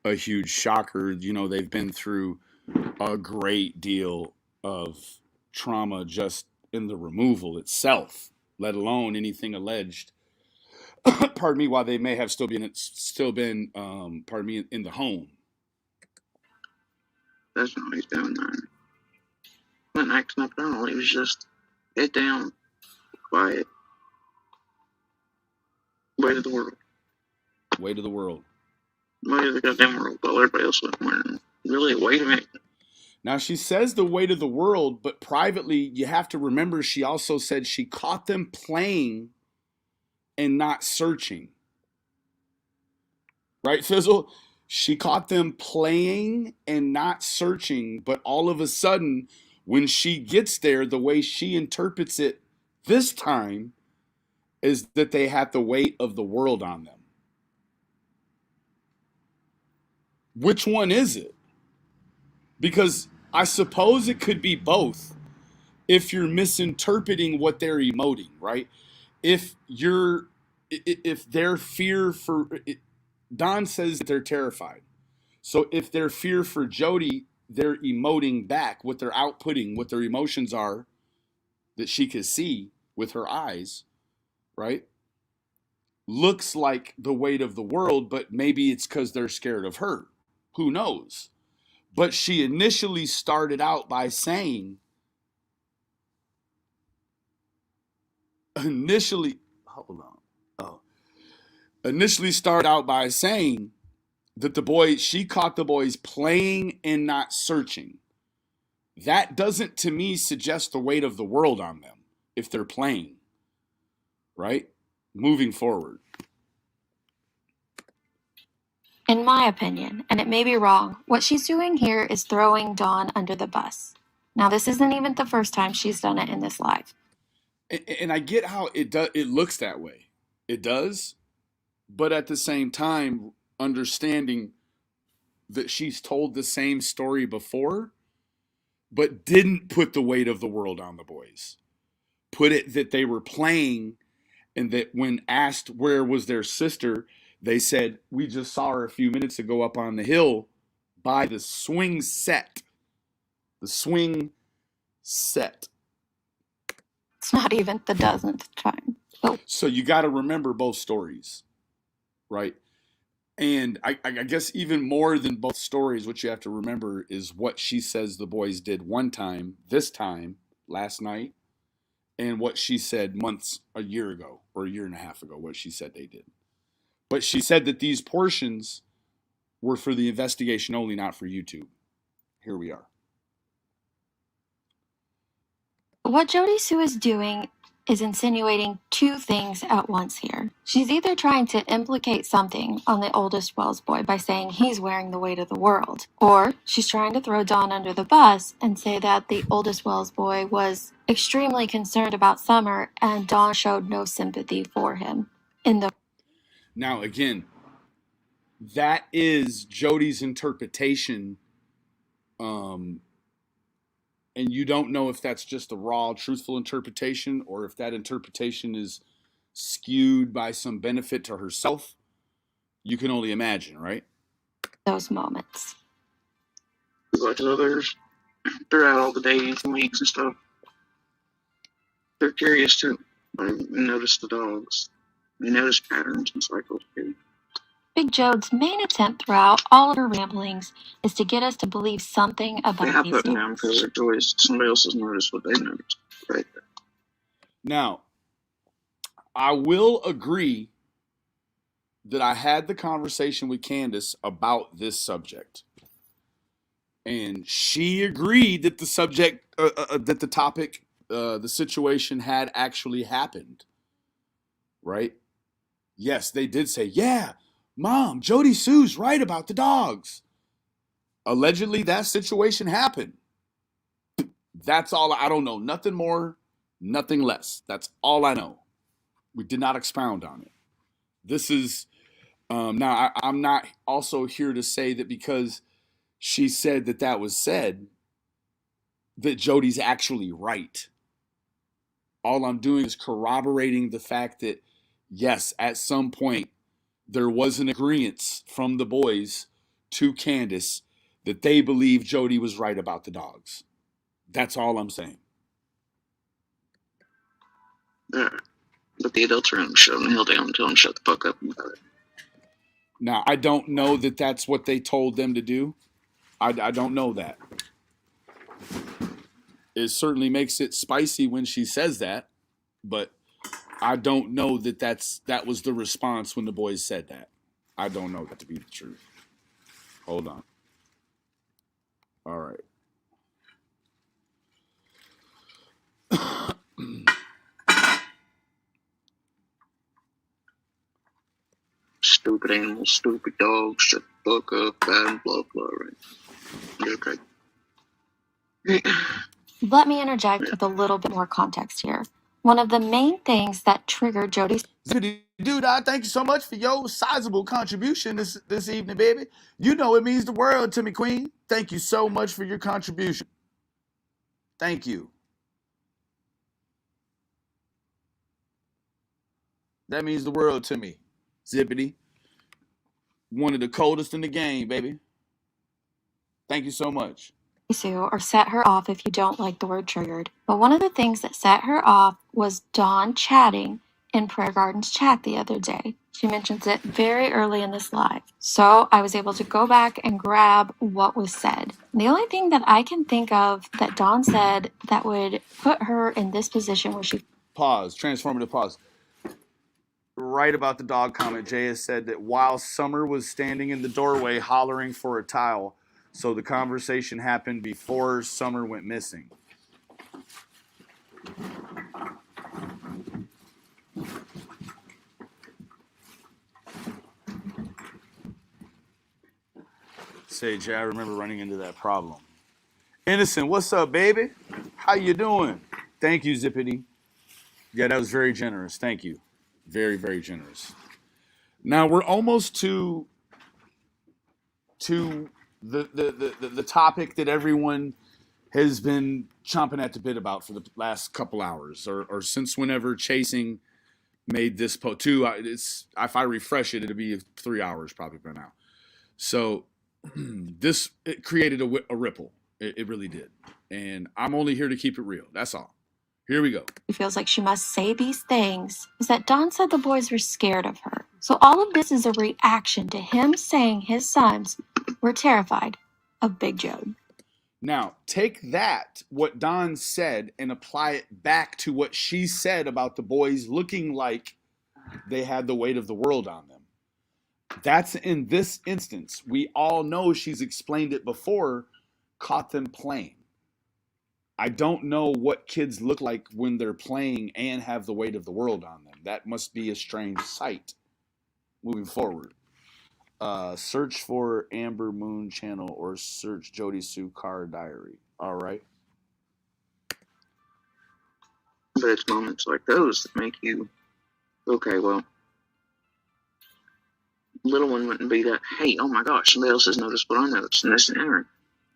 a huge shocker. They've been through a great deal of trauma just in the removal itself, let alone anything alleged. Pardon me, while they may have still been in the home. That's not what he's doing there. He wasn't acting up at all. He was just head down, quiet. Weight of the world. Weight of the world. Weight of the goddamn world. While everybody else was wearing. Really, wait a minute. Now, she says the weight of the world, but privately, you have to remember she also said she caught them playing and not searching. Right, Fizzle? She caught them playing and not searching, but all of a sudden, when she gets there, the way she interprets it this time is that they had the weight of the world on them. Which one is it? Because I suppose it could be both if you're misinterpreting what they're emoting, right? If their fear for... Dawn says that they're terrified. So if their fear for Jody, they're emoting back, what they're outputting, what their emotions are that she could see with her eyes, right? Looks like the weight of the world, but maybe it's because they're scared of her. Who knows? But she initially started out by saying, initially started out by saying that she caught the boys playing and not searching. That doesn't, to me, suggest the weight of the world on them. if they're playing, right? Moving forward. In my opinion, and it may be wrong, what she's doing here is throwing Dawn under the bus. Now, this isn't even the first time she's done it in this live. And I get how it looks that way. It does, but at the same time, understanding that she's told the same story before, but didn't put the weight of the world on the boys. Put it that they were playing, and that when asked where was their sister, they said, we just saw her a few minutes ago up on the hill by the swing set. The swing set. It's not even the dozenth time. So you got to remember both stories, right? And I guess even more than both stories, what you have to remember is what she says the boys did one time, this time, last night, and what she said a year ago, or a year and a half ago, what she said they did. But she said that these portions were for the investigation only, not for YouTube. Here we are. What Jody Sue is doing is insinuating two things at once here. She's either trying to implicate something on the oldest Wells boy by saying he's wearing the weight of the world, or she's trying to throw Dawn under the bus and say that the oldest Wells boy was extremely concerned about Summer and Dawn showed no sympathy for him. Now, again, that is Jody's interpretation, and you don't know if that's just a raw, truthful interpretation or if that interpretation is skewed by some benefit to herself. You can only imagine, right? Those moments. Like others, they're out all the days and weeks and stuff. They're curious too. They notice the dogs. They notice patterns and cycles too. Big Jode's main attempt throughout all of her ramblings is to get us to believe something about Yeah, I these put them dogs. down because it's always somebody else has noticed what they noticed. Right. Now, I will agree that I had the conversation with Candace about this subject. And she agreed that the subject, that the topic, the situation had actually happened. Right? Yes, they did say, yeah, Mom, Jody Sue's right about the dogs. Allegedly, that situation happened. That's all. I don't know. Nothing more, nothing less. That's all I know. We did not expound on it. This is, now I'm not also here to say that because she said that that was said, that Jody's actually right. All I'm doing is corroborating the fact that, yes, at some point, there was an agreement from the boys to Candace that they believe Jody was right about the dogs. That's all I'm saying. But the adults around him shut him the hell down and tell him shut the fuck up about it. Now, I don't know that that's what they told them to do. I don't know that. It certainly makes it spicy when she says that, but I don't know that that was the response when the boys said that. I don't know that to be the truth. Hold on. All right. Stupid animals, stupid dogs, shut the fuck up, and blah blah, right? Okay. Let me interject with a little bit more context here. One of the main things that triggered Jody's Dude, I thank you so much for your sizable contribution this evening, baby. You know it means the world to me, Queen. Thank you so much for your contribution. Thank you. That means the world to me. Zippity. One of the coldest in the game, baby. Thank you so much. Sue or set her off if you don't like the word triggered. But one of the things that set her off was Dawn chatting in Prayer Garden's chat the other day. She mentions it very early in this live. So I was able to go back and grab what was said. The only thing that I can think of that Dawn said that would put her in this position where she... Pause. Transformative pause. Right about the dog comment, Jay has said that while Summer was standing in the doorway hollering for a towel, so the conversation happened before Summer went missing. Say, Jay, I remember running into that problem. Innocent, what's up, baby? How you doing? Thank you, Zippity. Yeah, that was very generous. Thank you. Very, very generous. Now we're almost to the topic that everyone has been chomping at the bit about for the last couple hours, or since whenever Chasing made this post. It's if I refresh it, it'll be 3 hours probably by now. So this it created a ripple. It really did, and I'm only here to keep it real. That's all. Here we go. She feels like she must say these things is that Don said the boys were scared of her. So all of this is a reaction to him saying his sons were terrified of Big Joe. Now, take that, what Don said, and apply it back to what she said about the boys looking like they had the weight of the world on them. That's in this instance. We all know she's explained it before, caught them playing. I don't know what kids look like when they're playing and have the weight of the world on them. That must be a strange sight moving forward. Search for Amber Moon channel or search Jody Sue Car Diary. All right. But it's moments like those that make you, okay, well, little one wouldn't be that, hey, oh my gosh, somebody else has noticed what I noticed, and this and that.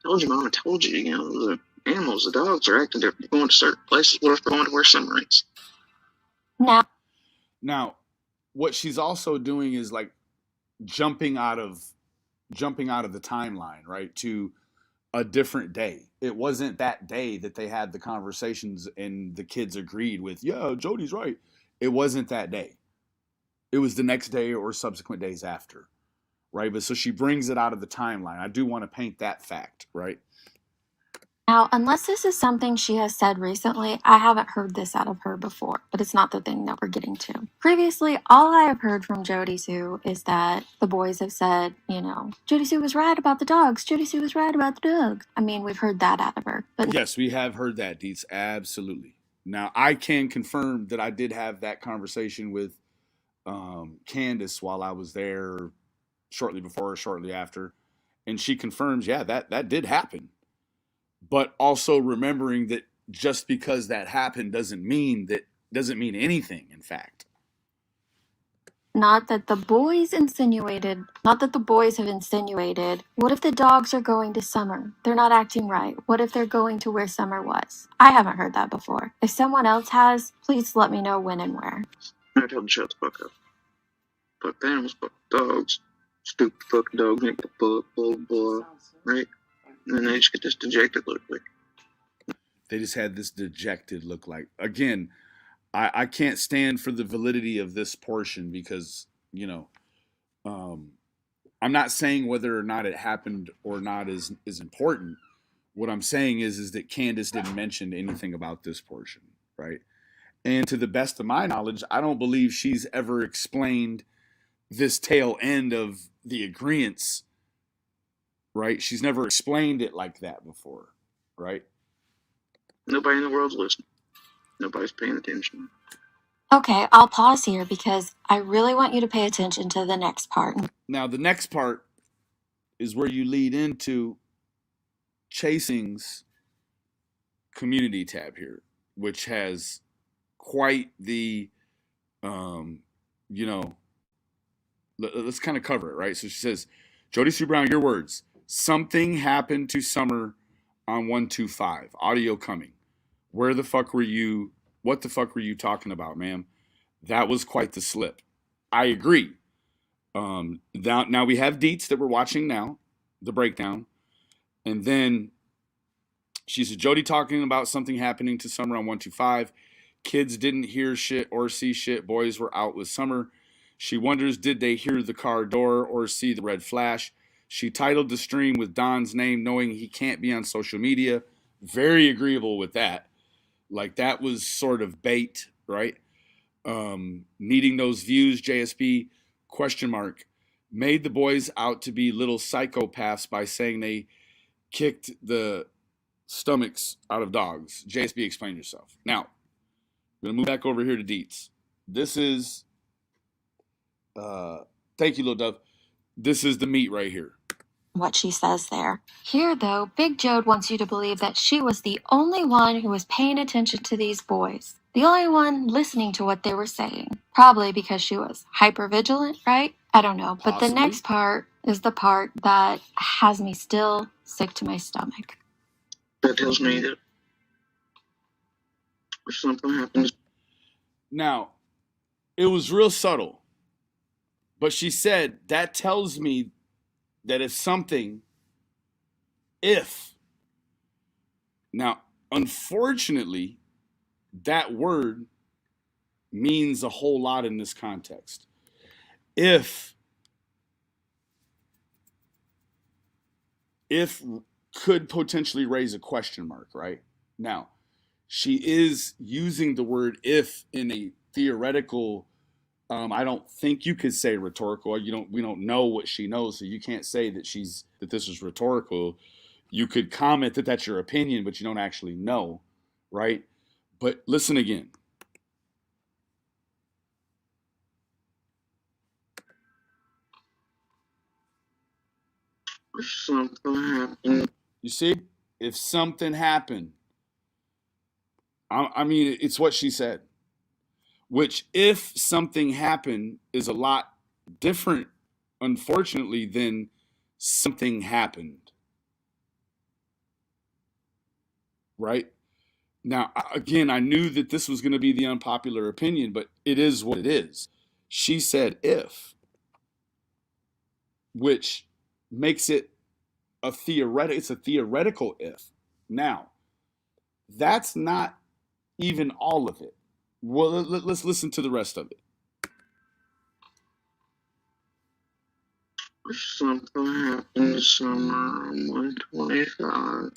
Told you, Mom, I told you, the animals, the dogs are acting different, going to certain places. What if they're going to where summer is? Now, what she's also doing is like jumping out of the timeline, right, to a different day. It wasn't that day that they had the conversations and the kids agreed with, yeah, Jody's right. It wasn't that day. It was the next day or subsequent days after, right? But so she brings it out of the timeline. I do want to paint that fact, right? Now, unless this is something she has said recently, I haven't heard this out of her before, but it's not the thing that we're getting to. Previously, all I have heard from Jody Sue is that the boys have said, Jody Sue was right about the dogs. Jody Sue was right about the dogs. I mean, we've heard that out of her. But yes, we have heard that, Deets. Absolutely. Now, I can confirm that I did have that conversation with Candace while I was there shortly before or shortly after. And she confirms, yeah, that did happen. But also remembering that just because that happened doesn't mean anything, in fact. Not that the boys have insinuated, what if the dogs are going to Summer? They're not acting right. What if they're going to where Summer was? I haven't heard that before. If someone else has, please let me know when and where. I tell them to shut the fuck up. Fuck the animals, fuck the dogs. Stupid fucking dogs make the fuck, blah, blah, right? And then they just get this dejected look like. They just had this dejected look like. Again, I can't stand for the validity of this portion because, I'm not saying whether or not it happened or not is important. What I'm saying is that Candace didn't mention anything about this portion, right? And to the best of my knowledge, I don't believe she's ever explained this tail end of the agreeance, right? She's never explained it like that before, right? Nobody in the world's listening. Nobody's paying attention. Okay, I'll pause here because I really want you to pay attention to the next part. Now, the next part is where you lead into Chasing's community tab here, which has quite the, let's kind of cover it, right? So she says, Jody Sue Brown, your words. Something happened to Summer on 125. Audio coming. Where the fuck were you? What the fuck were you talking about, ma'am? That was quite the slip. I agree. Now we have deets that we're watching now, the breakdown. And then she said, Jody talking about something happening to Summer on 125. Kids didn't hear shit or see shit. Boys were out with Summer. She wonders, did they hear the car door or see the red flash? She titled the stream with Don's name, knowing he can't be on social media. Very agreeable with that. Like, that was sort of bait, right? Needing those views, JSB, question mark. Made the boys out to be little psychopaths by saying they kicked the stomachs out of dogs. JSB, explain yourself. Now, I'm going to move back over here to Deets. This is, thank you, Lil Dove. This is the meat right here, what she says there. Here, though, Big Jode wants you to believe that she was the only one who was paying attention to these boys. The only one listening to what they were saying. Probably because she was hypervigilant, right? I don't know. But the Possibly. next part is the part that has me still sick to my stomach. That tells me that if something happens, Now, it was real subtle, but she said, that tells me that now, unfortunately, that word means a whole lot in this context. If could potentially raise a question mark, right? Now, she is using the word if in a theoretical, I don't think you could say rhetorical. We don't know what she knows, so you can't say that this is rhetorical. You could comment that that's your opinion, but you don't actually know, right? But listen again. if something happens, You see, if something happened, I mean, it's what she said. Which, if something happened, is a lot different, unfortunately, than something happened. Right? Now, again, I knew that this was going to be the unpopular opinion, but it is what it is. She said if, which makes it it's a theoretical if. Now, that's not even all of it. Well, let's listen to the rest of it. if something happens summer on 125,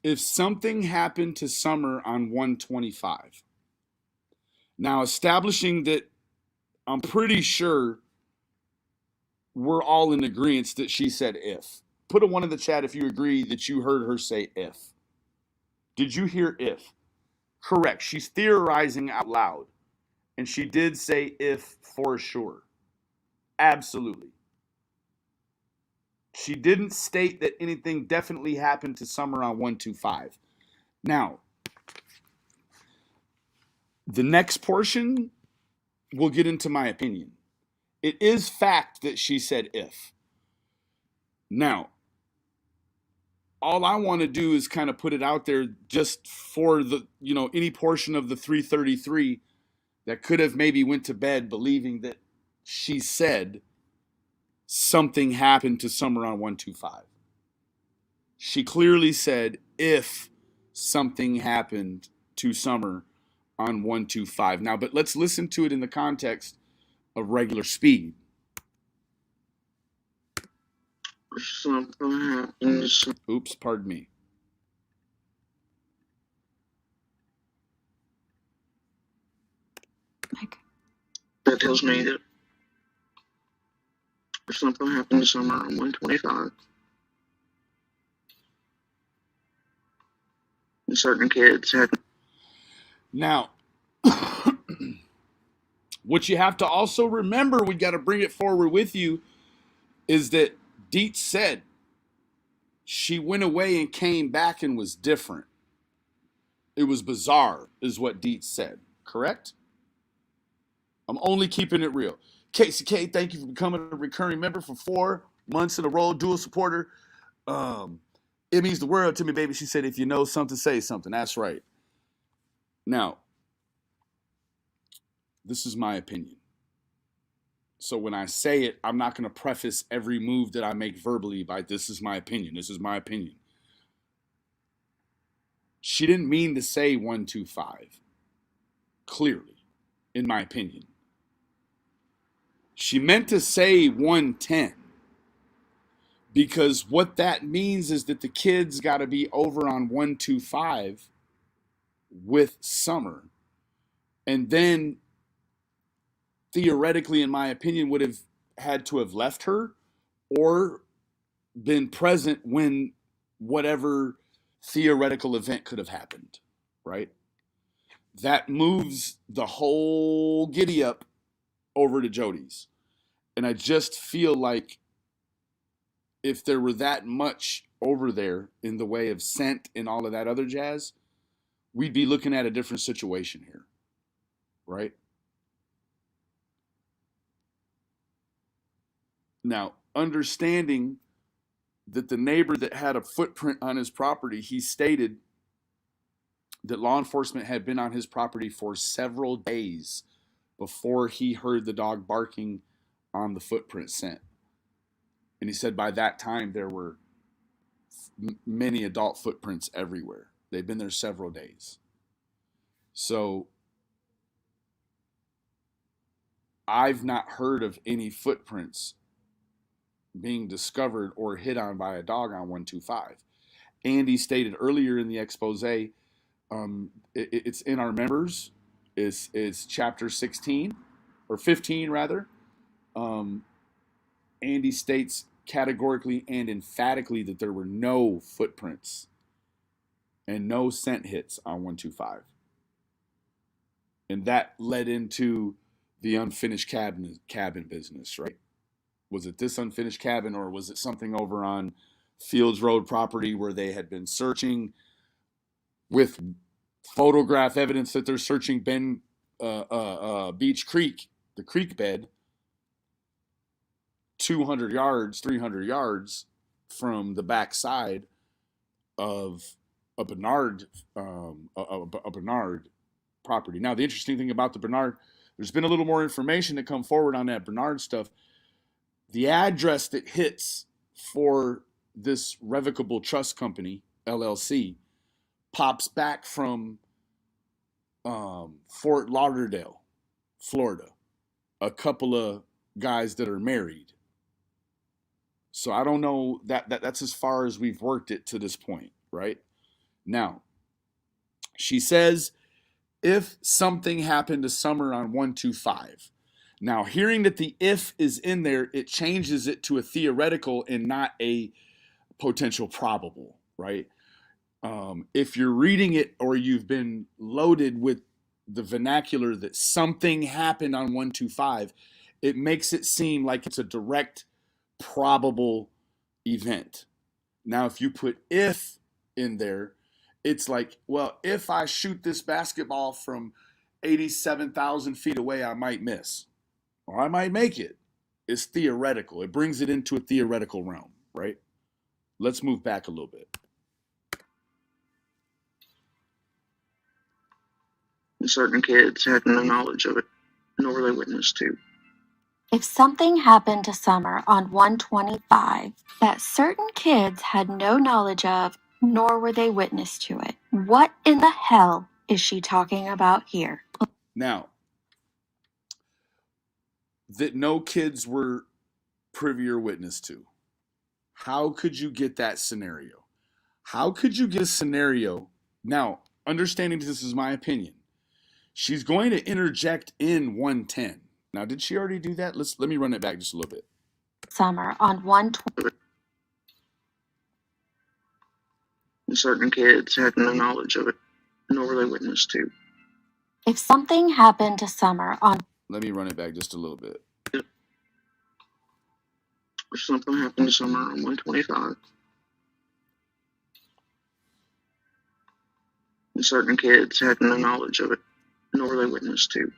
If something happened to Summer on 125. Now, establishing that, I'm pretty sure we're all in agreement that she said if. Put a 1 in the chat if you agree that you heard her say if. Did you hear if? Correct. She's theorizing out loud. And she did say if for sure. Absolutely. She didn't state that anything definitely happened to Summer on 125. Now, the next portion will get into my opinion. It is fact that she said if. Now, all I want to do is kind of put it out there just for the, any portion of the 333 that could have maybe went to bed believing that she said something happened to Summer on 125. She clearly said if something happened to Summer on 125. Now, but let's listen to it in the context of regular speed. if something happens, Oops, pardon me. that tells me that if something happens summer on 125, and certain kids had. Now, what you have to also remember, we got to bring it forward with you, is that Dietz said she went away and came back and was different. It was bizarre, is what Dietz said. Correct? I'm only keeping it real. Casey K, thank you for becoming a recurring member for 4 months in a row, dual supporter. It means the world to me, baby. She said, if you know something, say something. That's right. Now, this is my opinion. So when I say it, I'm not going to preface every move that I make verbally by this is my opinion. This is my opinion. She didn't mean to say 125. Clearly, in my opinion. She meant to say 110. Because what that means is that the kids got to be over on 125 with Summer. And then theoretically, in my opinion, would have had to have left her or been present when whatever theoretical event could have happened, right? That moves the whole giddy up over to Jody's. And I just feel like if there were that much over there in the way of scent and all of that other jazz, we'd be looking at a different situation here, right? Now, understanding that the neighbor that had a footprint on his property, he stated that law enforcement had been on his property for several days before he heard the dog barking on the footprint scent. And he said by that time there were many adult footprints everywhere. They've been there several days. So I've not heard of any footprints being discovered or hit on by a dog on 125. Andy stated earlier in the expose, it's in our members, is chapter 16 or 15 rather. Andy states categorically and emphatically that there were no footprints and no scent hits on 125. And that led into the unfinished cabin business, right? Was it this unfinished cabin, or was it something over on Fields Road property where they had been searching with photograph evidence that they're searching Beach Creek, the creek bed, 200 yards, 300 yards from the backside of a Bernard property. Now, the interesting thing about the Bernard, there's been a little more information to come forward on that Bernard stuff. The address that hits for this revocable trust company, LLC, pops back from Fort Lauderdale, Florida. A couple of guys that are married. So I don't know, that's as far as we've worked it to this point, right? Now, she says, if something happened to Summer on 125. Now, hearing that the if is in there, it changes it to a theoretical and not a potential probable, right? If you're reading it or you've been loaded with the vernacular that something happened on 125, it makes it seem like it's a direct, probable event. Now, if you put if in there, it's like, well, if I shoot this basketball from 87,000 feet away, I might miss, or I might make it. It's theoretical. It brings it into a theoretical realm, right? Let's move back a little bit. Certain kids had no knowledge of it, nor were they witness to. If something happened to Summer on 125 that certain kids had no knowledge of, nor were they witness to it, what in the hell is she talking about here? Now, that no kids were privy or witness to. How could you get that scenario? How could you get a scenario? Now, understanding this is my opinion, she's going to interject in 110. Now, did she already do that? Let me run it back just a little bit. Summer on 120. Certain kids had no knowledge of it, nor were they witness to. If something happened to Summer on... Let me run it back just a little bit. If something happened to Summer on 125. Certain kids had no knowledge of it, nor were they witness to.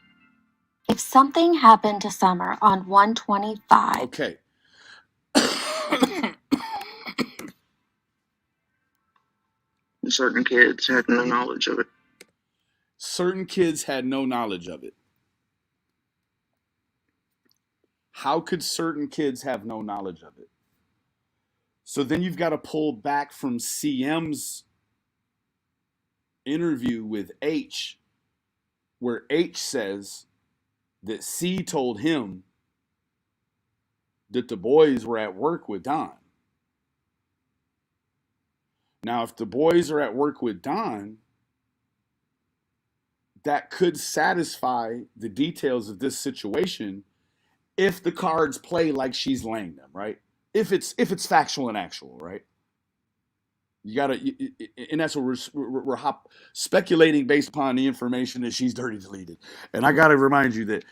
If something happened to Summer on 125... Okay. Certain kids had no knowledge of it. Certain kids had no knowledge of it. How could certain kids have no knowledge of it? So then you've got to pull back from CM's interview with H, where H says that C told him that the boys were at work with Don. Now, if the boys are at work with Don, that could satisfy the details of this situation if the cards play like she's laying them, right? If it's factual and actual, right? You gotta, and that's what we're speculating based upon the information that she's dirty deleted. And I gotta remind you that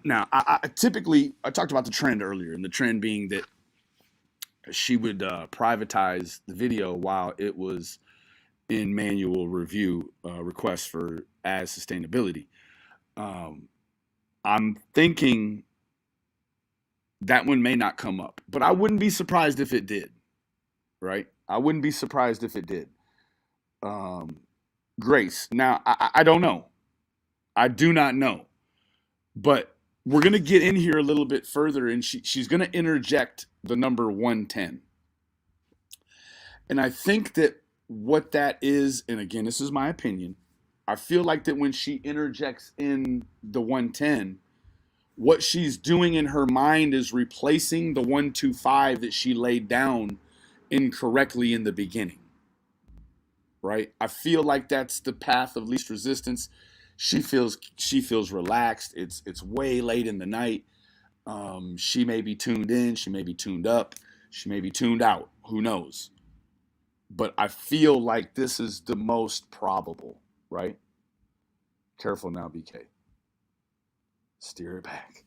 now I typically, I talked about the trend earlier, and the trend being that she would privatize the video while it was in manual review requests for ad sustainability. I'm thinking that one may not come up, but I wouldn't be surprised if it did, right? I wouldn't be surprised if it did. Grace. Now, I don't know. I do not know. But we're going to get in here a little bit further, and she's going to interject the number 110. And I think that what that is, and again, this is my opinion, I feel like that when she interjects in the 110, what she's doing in her mind is replacing the 125 that she laid down incorrectly in the beginning. Right? I feel like that's the path of least resistance. She feels relaxed. It's way late in the night. She may be tuned in, she may be tuned up, she may be tuned out. Who knows? But I feel like this is the most probable, right? Careful now, BK. Steer it back.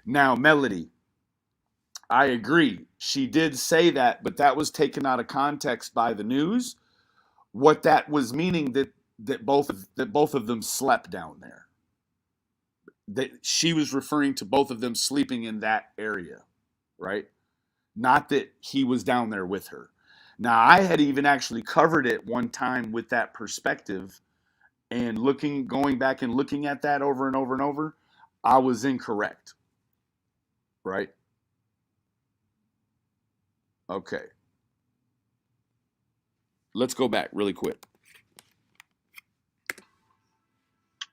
Now, Melody, I agree. She did say that, but that was taken out of context by the news. What that was meaning that both of them slept down there. That she was referring to both of them sleeping in that area, right? Not that he was down there with her. Now, I had even actually covered it one time with that perspective, and going back and looking at that over and over and over, I was incorrect, right? Okay. Let's go back really quick.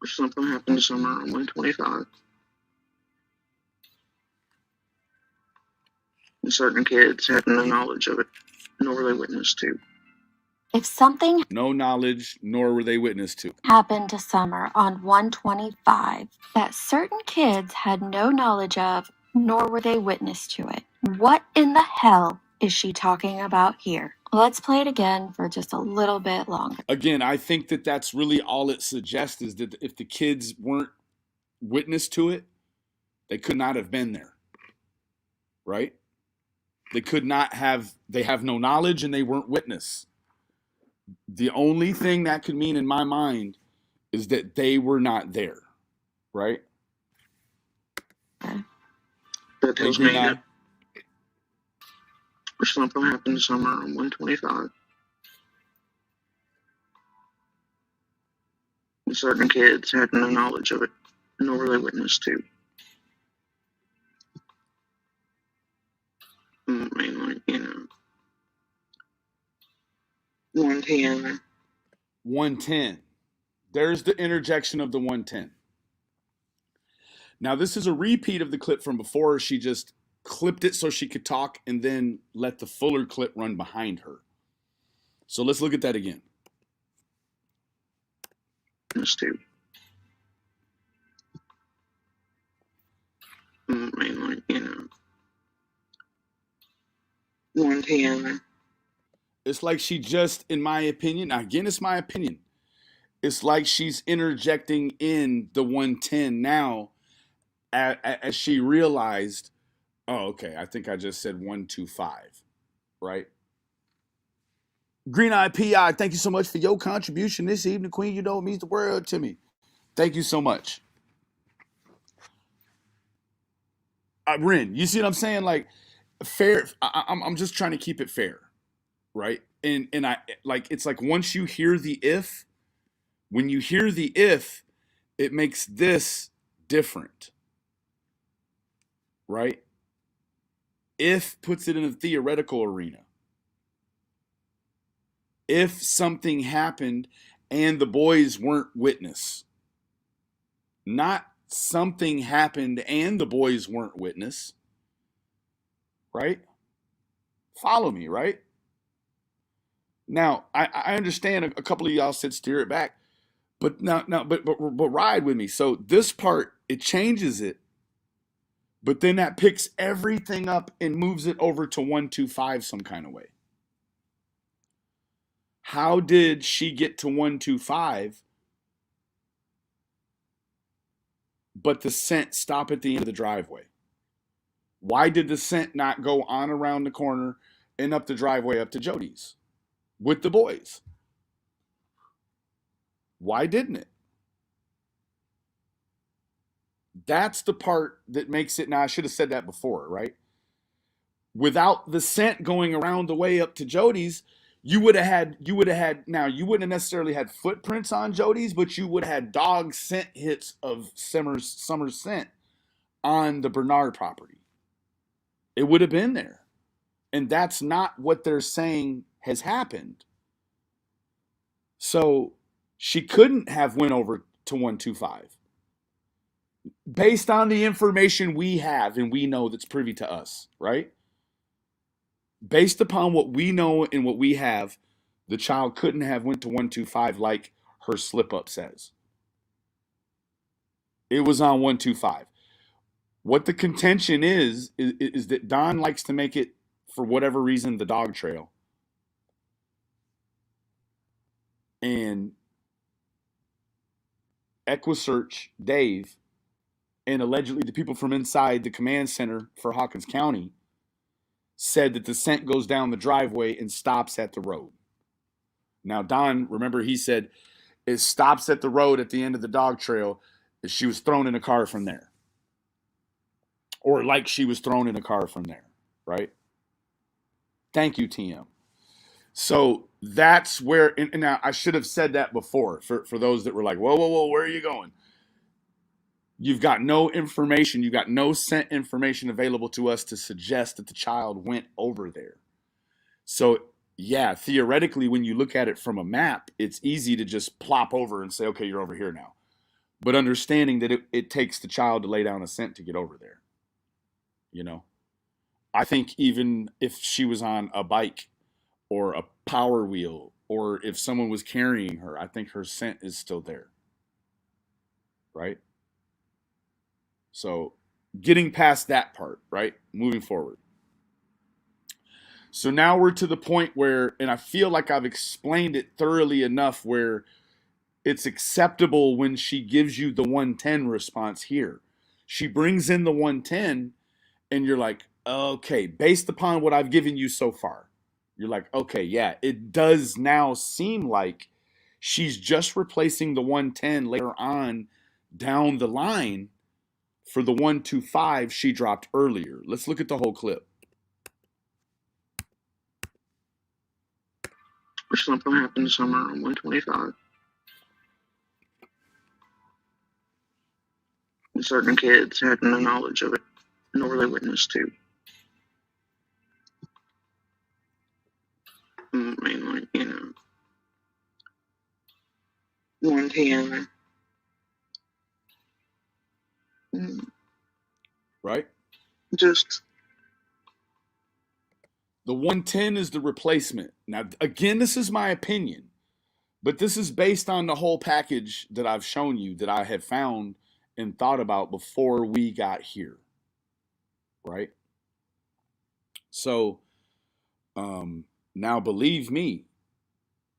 Something happened somewhere on 125. And certain kids had no knowledge of it, nor were they witness to. If something No knowledge, nor were they witness to. happened to Summer on 125 that certain kids had no knowledge of, nor were they witness to it, what in the hell is she talking about here? Let's play it again for just a little bit longer. Again, I think that that's really all it suggests, is that if the kids weren't witness to it, they could not have been there, right? They have no knowledge and they weren't witness. The only thing that could mean in my mind is that they were not there, right? That tells me Agree now? that something happened somewhere on 125. And certain kids had no knowledge of it, nor were they witness to. Mainly, 110. 110. There's the interjection of the 110. Now, this is a repeat of the clip from before. She just clipped it so she could talk and then let the fuller clip run behind her. So let's look at that again. Witness to. Mainly, 110. It's like she just, in my opinion, again, it's my opinion, it's like she's interjecting in the 110 now as she realized, oh, okay, I think I just said 125, right? Green Eye PI, thank you so much for your contribution this evening, Queen. You know it means the world to me. Thank you so much. Ren, you see what I'm saying? Like, fair. I'm just trying to keep it fair, right? And I like, it's like once you hear the if, when you hear the if, it makes this different, right? If puts it in a theoretical arena. If something happened and the boys weren't witness, not something happened and the boys weren't witness, right? Follow me, right? Now, I understand a couple of y'all said steer it back, but but ride with me. So this part, it changes it, but then that picks everything up and moves it over to 125 some kind of way. How did she get to 125 but the scent stop at the end of the driveway? Why did the scent not go on around the corner and up the driveway up to Jody's with the boys? Why didn't it? That's the part that makes it. Now, I should have said that before, right? Without the scent going around the way up to Jody's, you would have had, now you wouldn't have necessarily had footprints on Jody's, but you would have had dog scent hits of Summer's scent on the Bernard property. It would have been there. And that's not what they're saying has happened. So she couldn't have went over to 125. Based on the information we have and we know that's privy to us, right? Based upon what we know and what we have, the child couldn't have went to 125 like her slip up says. It was on 125. What the contention is that Don likes to make it, for whatever reason, the dog trail. And EquiSearch, Dave, and allegedly the people from inside the command center for Hawkins County said that the scent goes down the driveway and stops at the road. Now, Don, remember, he said it stops at the road at the end of the dog trail. She was thrown in a car from there. Or like she was thrown in a car from there, right? Thank you, TM. So that's where, and now I should have said that before for those that were like, whoa, where are you going? You've got no information. You've got no scent information available to us to suggest that the child went over there. So yeah, theoretically, when you look at it from a map, it's easy to just plop over and say, okay, you're over here now. But understanding that it takes the child to lay down a scent to get over there. You know, I think even if she was on a bike or a power wheel, or if someone was carrying her, I think her scent is still there. Right? So getting past that part, right? Moving forward. So now we're to the point where, and I feel like I've explained it thoroughly enough where it's acceptable when she gives you the 110 response here. She brings in the 110 and you're like, okay, based upon what I've given you so far, you're like, okay, yeah, it does now seem like she's just replacing the 110 later on down the line for the 125 she dropped earlier. Let's look at the whole clip. Something happened somewhere on 125. And certain kids had no knowledge of it, nor were they witness to. I mean, like, 110. Right? Just the 110 is the replacement. Now, again, this is my opinion, but this is based on the whole package that I've shown you that I have found and thought about before we got here. Right? So, now believe me,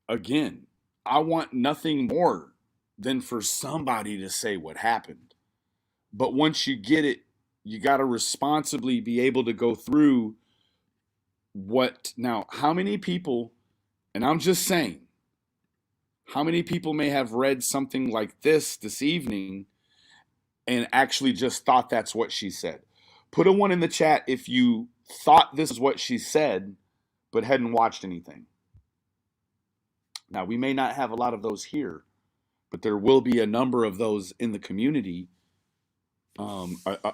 again, I want nothing more than for somebody to say what happened. But once you get it, you got to responsibly be able to go through what. Now, how many people, and I'm just saying, how many people may have read something like this evening and actually just thought that's what she said? Put a 1 in the chat if you thought this is what she said, but hadn't watched anything. Now, we may not have a lot of those here, but there will be a number of those in the community,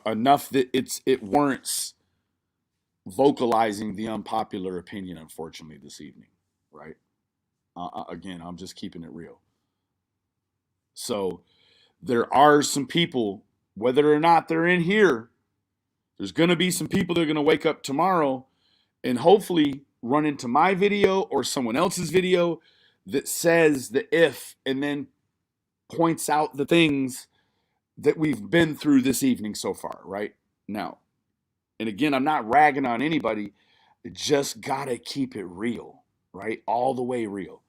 enough that it warrants vocalizing the unpopular opinion, unfortunately, this evening, right? Again, I'm just keeping it real. So there are some people, whether or not they're in here, there's going to be some people that are going to wake up tomorrow and hopefully run into my video or someone else's video that says the if and then points out the things that we've been through this evening so far, right? Now, and again, I'm not ragging on anybody. Just got to keep it real, right? All the way real.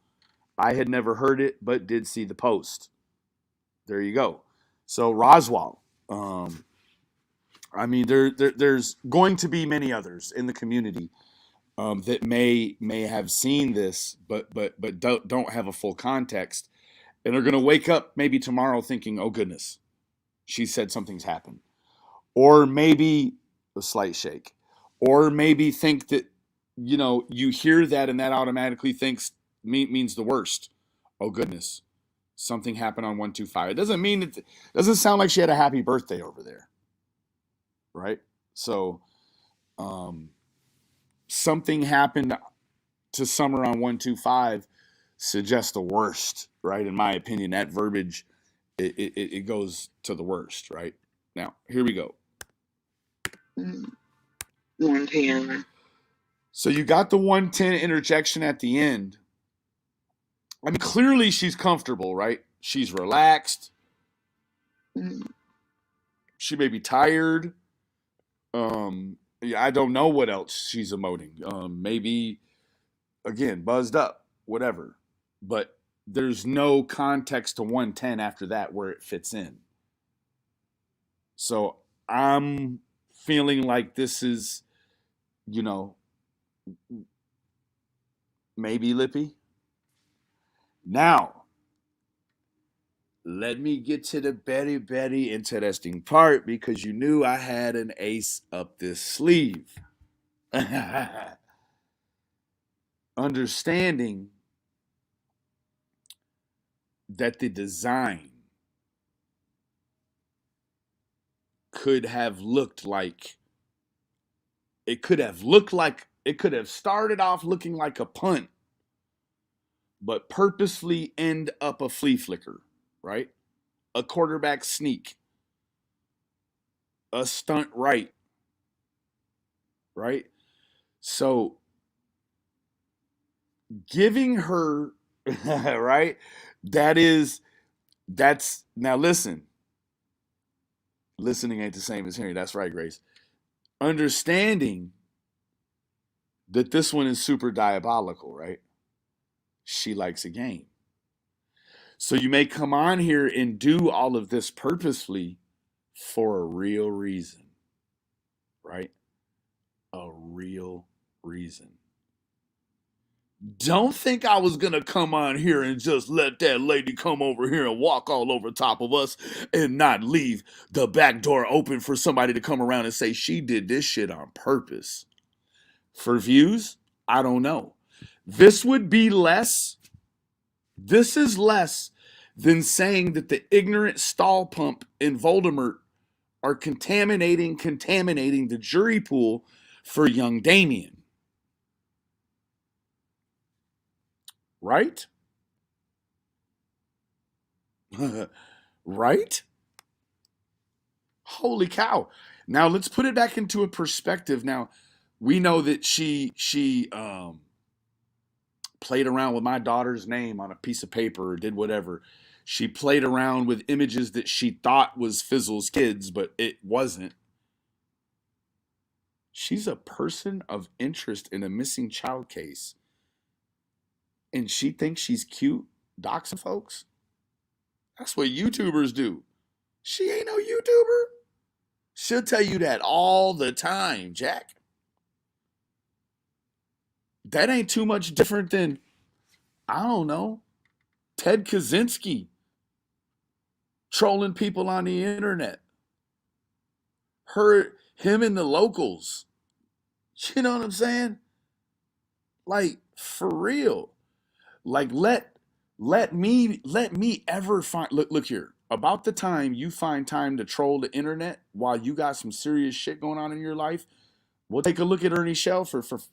I had never heard it, but did see the post. There you go. So Roswell, Um, I mean, there's going to be many others in the community that may have seen this, but don't have a full context, and are going to wake up maybe tomorrow thinking, "Oh goodness, she said something's happened," or maybe a slight shake, or maybe think that you hear that and that automatically means the worst. Oh goodness, something happened on 125. It doesn't mean it doesn't sound like she had a happy birthday over there, right? So something happened to Summer on 125 suggests the worst, right? In my opinion, that verbiage it goes to the worst, right? Now here we go. 110. So you got the 110 interjection at the end. I mean, clearly she's comfortable, right? She's relaxed. She may be tired. I don't know what else she's emoting. Maybe, again, buzzed up, whatever. But there's no context to 110 after that where it fits in. So I'm feeling like this is, maybe lippy. Now, let me get to the very, very interesting part, because you knew I had an ace up this sleeve. Understanding that the design could have started off looking like a punt, but purposefully end up a flea flicker, right? A quarterback sneak, a stunt right? So giving her, right? That's now listen. Listening ain't the same as hearing. That's right, Grace. Understanding that this one is super diabolical, right? She likes a game. So you may come on here and do all of this purposefully for a real reason, right? A real reason. Don't think I was going to come on here and just let that lady come over here and walk all over top of us and not leave the back door open for somebody to come around and say she did this shit on purpose. For views, I don't know. This is less than saying that the ignorant stall pump in Voldemort are contaminating the jury pool for young Damien. Right? Right? Holy cow. Now let's put it back into a perspective. Now, we know that she played around with my daughter's name on a piece of paper or did whatever. She played around with images that she thought was Fizzle's kids, but it wasn't. She's a person of interest in a missing child case. And she thinks she's cute doxing folks? That's what YouTubers do. She ain't no YouTuber. She'll tell you that all the time, Jack. That ain't too much different than, I don't know, Ted Kaczynski trolling people on the internet. Him and the locals. You know what I'm saying? Like, for real. Like, let me ever find, look here. About the time you find time to troll the internet while you got some serious shit going on in your life, we'll take a look at Ernie Shell for fuck's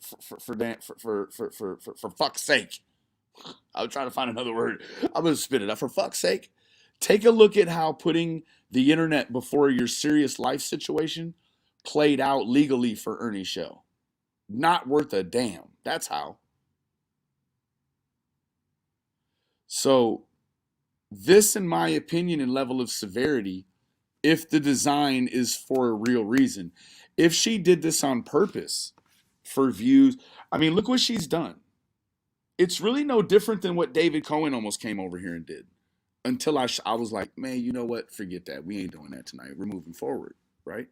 sake. I'll try to find another word. I'm gonna spit it out. For fuck's sake, take a look at how putting the internet before your serious life situation played out legally for Ernie Shell. Not worth a damn. That's how. So this, in my opinion, and level of severity, if the design is for a real reason, if she did this on purpose for views, I mean, look what she's done. It's really no different than what David Cohen almost came over here and did. until I was like, man, you know what? Forget that. We ain't doing that tonight. We're moving forward, right?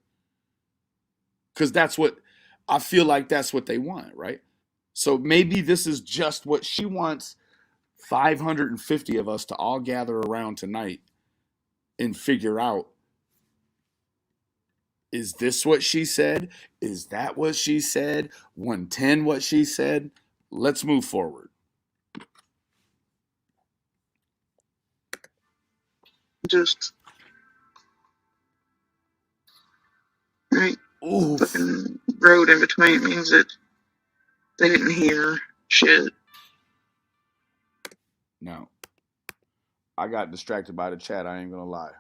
Because I feel like that's what they want, right? So maybe this is just what she wants 550 of us to all gather around tonight and figure out, is this what she said? Is that what she said? 110 what she said? Let's move forward. Just right. Ooh, Fucking road in between means that they didn't hear shit. no. I got distracted by the chat. I ain't gonna lie.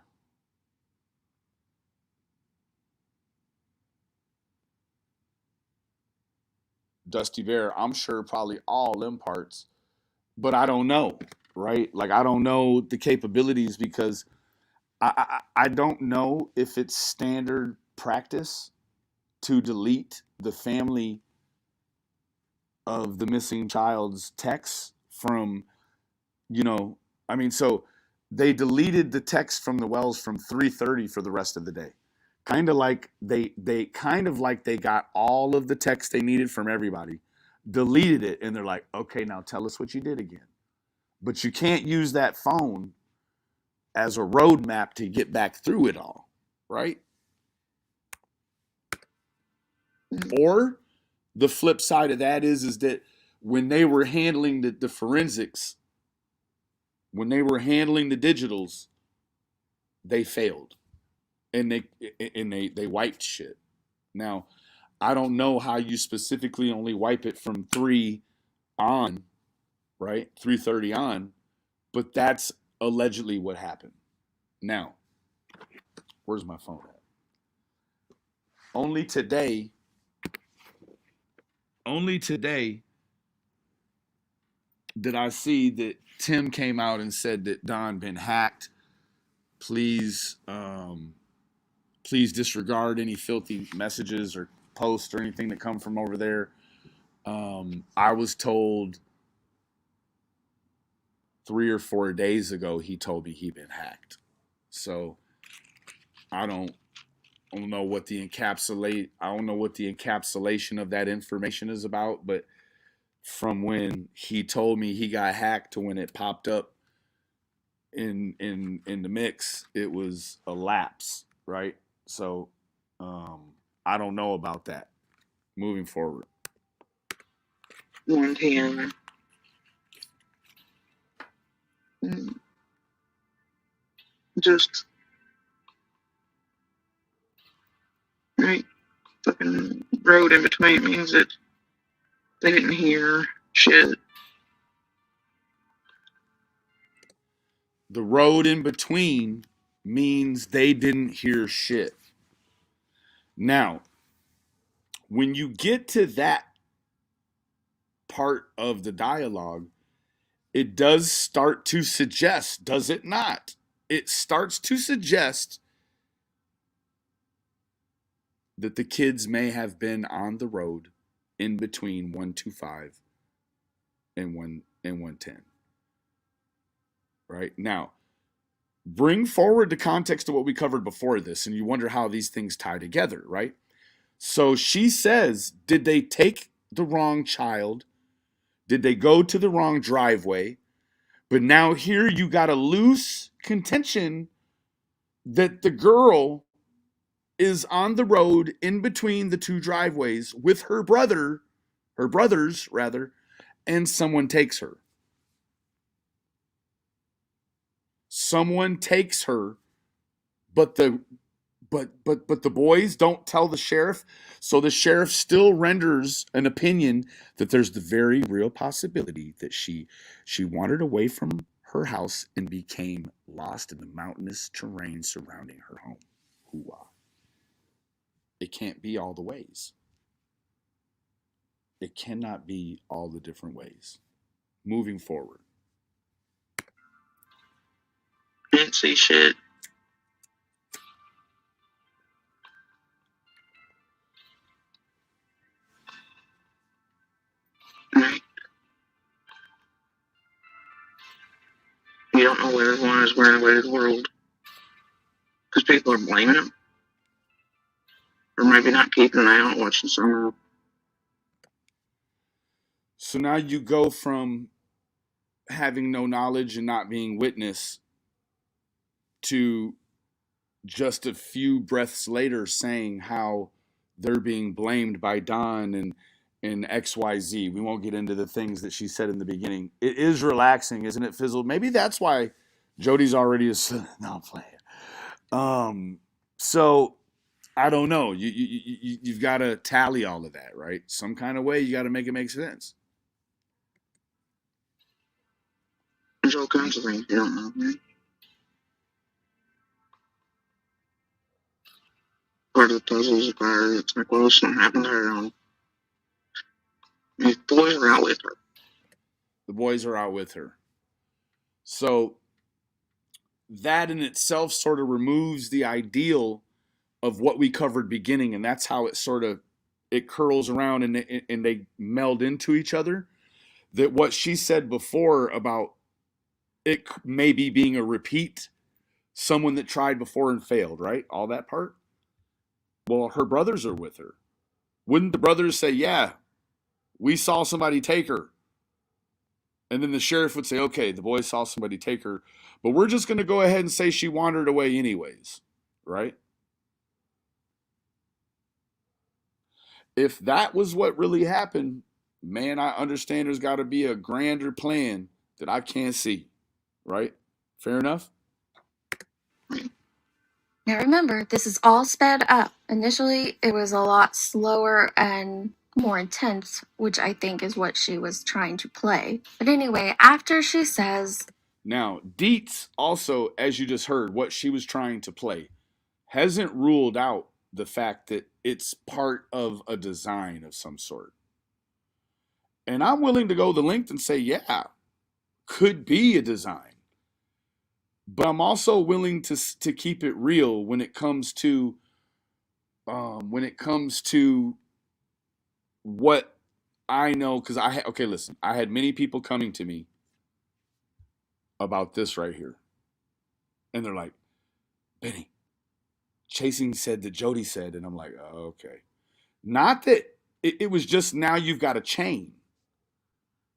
Dusty Bear, I'm sure probably all them parts, but I don't know, right? Like I don't know the capabilities because I don't know if it's standard practice to delete the family of the missing child's texts from, I mean, so they deleted the text from the Wells from 3:30 for the rest of the day. Kind of like they got all of the text they needed from everybody, deleted it, and they're like, okay, now tell us what you did again. But you can't use that phone as a roadmap to get back through it all, right? Or the flip side of that is that when they were handling the forensics, when they were handling the digitals, they failed, and they wiped shit. Now, I don't know how you specifically only wipe it from 3 on, right? 3:30 on, but that's allegedly what happened. Now, where's my phone at? Only today did I see that Tim came out and said that Don been hacked. Please, please disregard any filthy messages or posts or anything that come from over there. I was told 3 or 4 days ago he told me he'd been hacked. So I don't know what the encapsulation of that information is about, but from when he told me he got hacked to when it popped up in the mix, it was a lapse, right? So I don't know about that moving forward. 110. Just right. Fucking road in between means that they didn't hear shit. The road in between means they didn't hear shit. Now, when you get to that part of the dialogue, it does start to suggest, does it not? It starts to suggest that the kids may have been on the road in between 125 and 110. Right? Now, bring forward the context of what we covered before this, and you wonder how these things tie together, right? So she says, did they take the wrong child? Did they go to the wrong driveway? But now here you got a loose contention that the girl is on the road in between the two driveways with her brothers rather, and someone takes her. Someone takes her, but the boys don't tell the sheriff, so the sheriff still renders an opinion that there's the very real possibility that she wandered away from her house and became lost in the mountainous terrain surrounding her home. Hoo-ah. It can't be all the ways. It cannot be all the different ways. Moving forward. Didn't see shit. Right. You don't know where one why he's wearing away the world. Because people are blaming him. Or maybe not keeping an eye on watching some. So now you go from having no knowledge and not being witness to just a few breaths later saying how they're being blamed by Don and XYZ. We won't get into the things that she said in the beginning. It is relaxing, isn't it, Fizzle? Maybe that's why Jody's already asleep. No, I'm playing. So I don't know. You've got to tally all of that, right? Some kind of way you got to make it make sense. There's all kinds of things you don't know, man. Part of the puzzle is fire. It's like, well, something happened to her. These boys are out with her. The boys are out with her. So that in itself sort of removes the ideal of what we covered beginning, and that's how it sort of it curls around and they meld into each other. That what she said before about it maybe being a repeat, someone that tried before and failed, right? All that part. Well, her brothers are with her. Wouldn't the brothers say, yeah, we saw somebody take her? And then the sheriff would say, okay, the boys saw somebody take her, but we're just going to go ahead and say she wandered away anyways, right? If that was what really happened, man, I understand there's got to be a grander plan that I can't see, right? Fair enough? Now remember, this is all sped up. Initially, it was a lot slower and more intense, which I think is what she was trying to play. But anyway, after she says, Now, Dietz also, as you just heard, what she was trying to play, hasn't ruled out the fact that it's part of a design of some sort. And I'm willing to go the length and say, yeah, could be a design. But I'm also willing to keep it real when it comes to what I know. Because okay, listen, I had many people coming to me about this right here, and they're like, Benny, Chasing said that Jody said, and I'm like, oh, okay. Not that it was just now you've got a chain,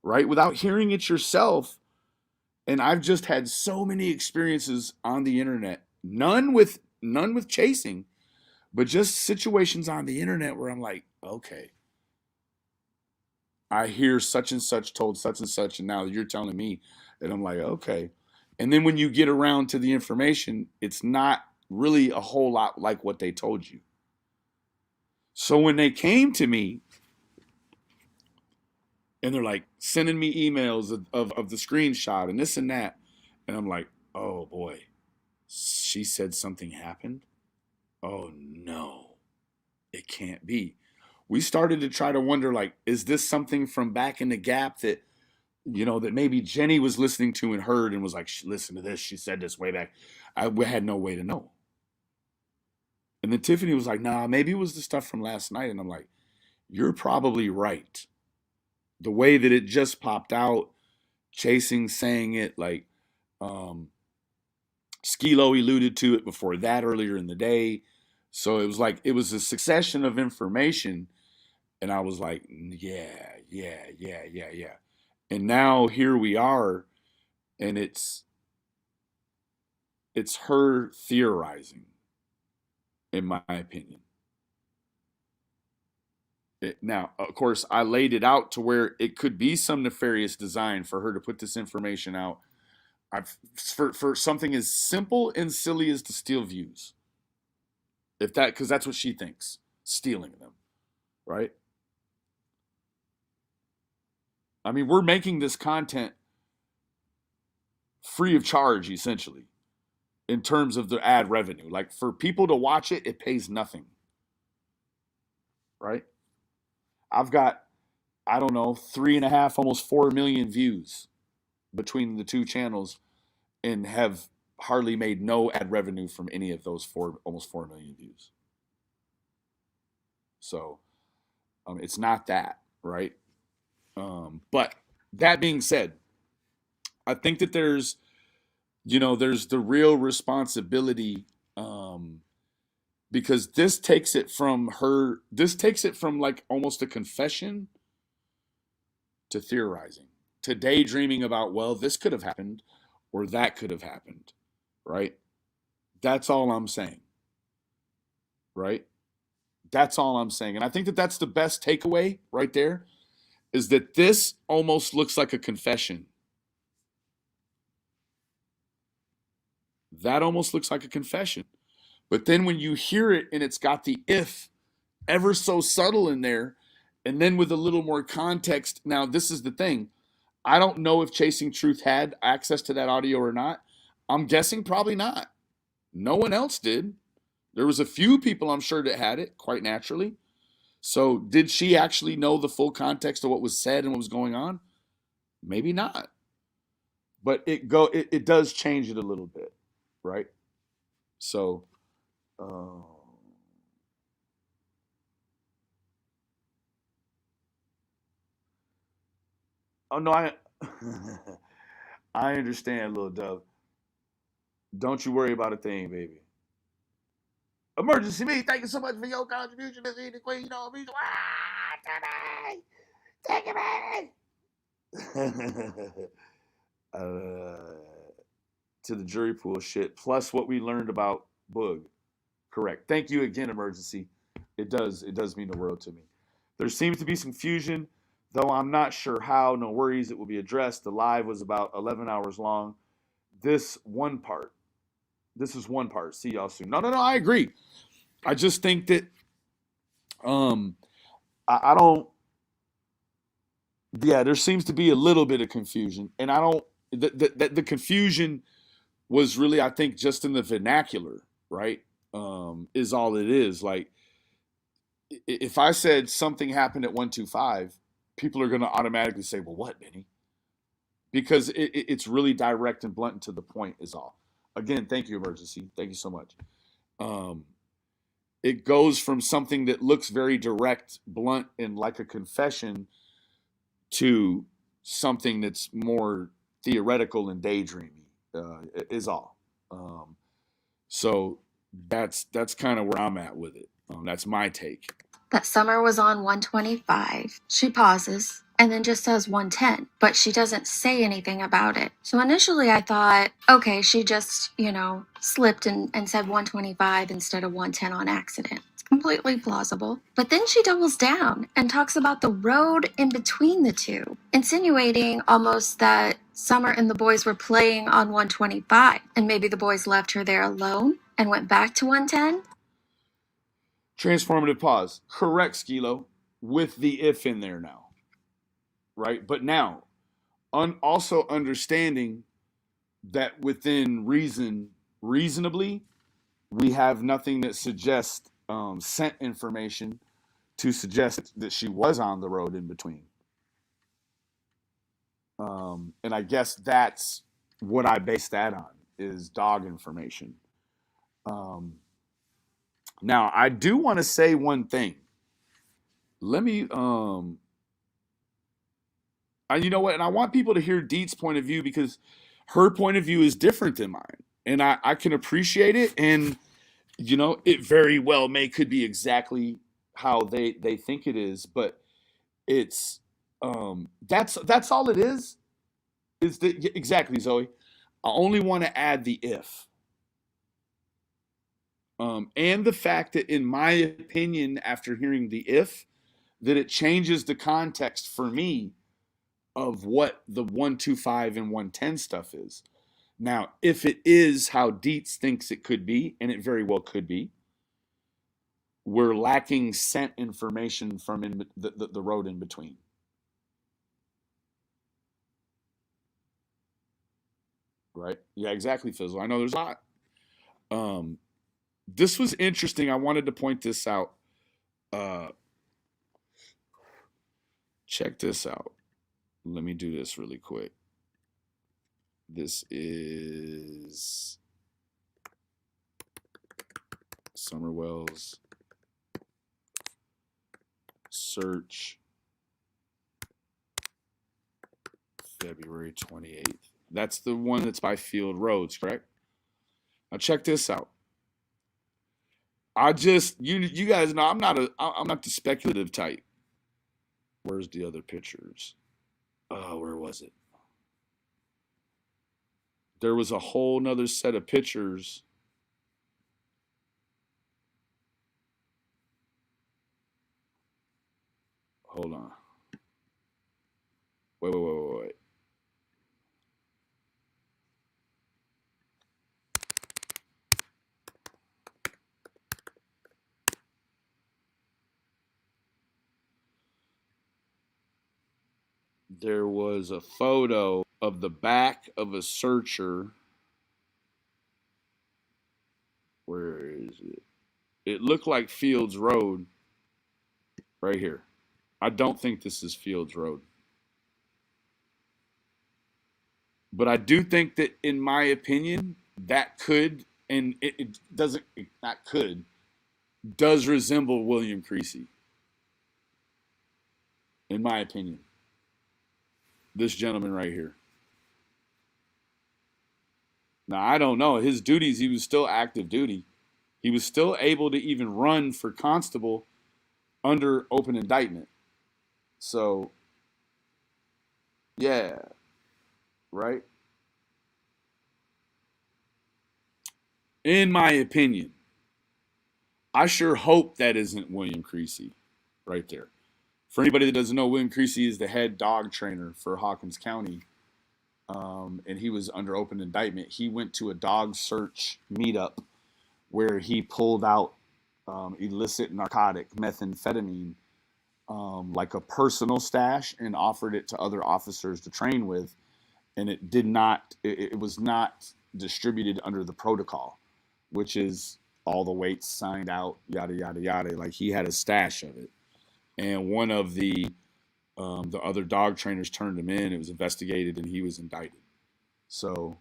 right? Without hearing it yourself. And I've just had so many experiences on the internet, none with Chasing, but just situations on the internet where I'm like, okay, I hear such and such told such and such, and now you're telling me, and I'm like, okay. And then when you get around to the information, it's not really a whole lot like what they told you. So when they came to me and they're like sending me emails of the screenshot and this and that, and I'm like, oh boy, she said something happened? Oh no, it can't be. We started to try to wonder, like, is this something from back in the gap that, that maybe Jenny was listening to and heard and was like, listen to this, she said this way back. I had no way to know. And then Tiffany was like, nah, maybe it was the stuff from last night. And I'm like, you're probably right. The way that it just popped out, Chasing saying it, like Skilo alluded to it before that earlier in the day. So it was like, it was a succession of information. And I was like, yeah. And now here we are, and it's her theorizing, in my opinion. Now, of course, I laid it out to where it could be some nefarious design for her to put this information out for something as simple and silly as to steal views. Because that's what she thinks, stealing them, right? I mean, we're making this content free of charge, essentially, in terms of the ad revenue. Like, for people to watch it, it pays nothing, right? I've got, I don't know, 3.5, almost 4 million views between the two channels and have hardly made no ad revenue from any of those almost 4 million views. So it's not that, right? But that being said, I think that there's there's the real responsibility, um, because this takes it from like almost a confession to theorizing, to daydreaming about, well, this could have happened or that could have happened, right? That's all I'm saying, right? That's all I'm saying. And I think that that's the best takeaway right there, is that this almost looks like a confession. That almost looks like a confession. But then when you hear it and it's got the if ever so subtle in there, and then with a little more context. Now, this is the thing. I don't know if Chasing Truth had access to that audio or not. I'm guessing probably not. No one else did. There was a few people, I'm sure, that had it, quite naturally. So did she actually know the full context of what was said and what was going on? Maybe not. But it does change it a little bit, right? So oh no, I understand, little Dove. Don't you worry about a thing, baby. Emergency me. Thank you so much for your contribution, Miss Edith Queen. You know, me. Take it, baby. uh, to the jury pool shit, plus what we learned about Boog. Correct. Thank you again, Emergency. It does mean the world to me. There seems to be some fusion, though I'm not sure how. No worries, it will be addressed. The live was about 11 hours long. This one part. This is one part. See y'all soon. No, no, no. I agree. I just think that um I don't. Yeah, there seems to be a little bit of confusion, and I don't. The confusion was really, I think, just in the vernacular, right? Is all it is. Like, if I said something happened at 125, people are going to automatically say, "Well, what, Benny?" Because it's really direct and blunt and to the point. Is all. Again, thank you, Emergency. Thank you so much. Um, it goes from something that looks very direct, blunt, and like a confession to something that's more theoretical and daydreamy. Is all. Um, so that's kind of where I'm at with it. That's my take. That Summer was on 125. She pauses and then just says 110, but she doesn't say anything about it. So initially I thought, okay, she just, slipped and said 125 instead of 110 on accident. It's completely plausible. But then she doubles down and talks about the road in between the two, insinuating almost that Summer and the boys were playing on 125, and maybe the boys left her there alone and went back to 110. Transformative pause. Correct, Skilo, with the if in there now, right? But now, also understanding that within reasonably, we have nothing that suggests scent information to suggest that she was on the road in between. And I guess that's what I base that on, is dog information. Um, Now, I do want to say one thing. Let me, you know what? And I want people to hear Deet's point of view, because her point of view is different than mine. And I can appreciate it. And, it very well could be exactly how they think it is. But it's, that's all it is that, exactly, Zoe. I only want to add the if. And the fact that, in my opinion, after hearing the if, that it changes the context for me of what the 125 and 110 stuff is. Now, if it is how Dietz thinks it could be, and it very well could be, we're lacking scent information from the road in between. Right? Yeah, exactly, Fizzle. I know there's a lot. This was interesting. I wanted to point this out. Check this out. Let me do this really quick. This is Summer Wells search, February 28th, That's the one that's by Field Roads, correct? Now check this out. You guys know I'm not the speculative type. Where's the other pictures? Oh, where was it? There was a whole nother set of pictures. Hold on. Wait. There was a photo of the back of a searcher. Where is it? It looked like Fields Road right here. I don't think this is Fields Road. But I do think that, in my opinion, that could, and it doesn't, not could, does resemble William Creasy. In my opinion. This gentleman right here. Now, I don't know. His duties, he was still active duty. He was still able to even run for constable under open indictment. So, yeah, right? In my opinion, I sure hope that isn't William Creasy right there. For anybody that doesn't know, William Creasy is the head dog trainer for Hawkins County, and he was under open indictment. He went to a dog search meetup where he pulled out illicit narcotic methamphetamine, like a personal stash, and offered it to other officers to train with, and it was not distributed under the protocol, which is all the weights signed out, yada yada yada. Like, he had a stash of it, and one of the other dog trainers turned him in. It was investigated, and he was indicted. So,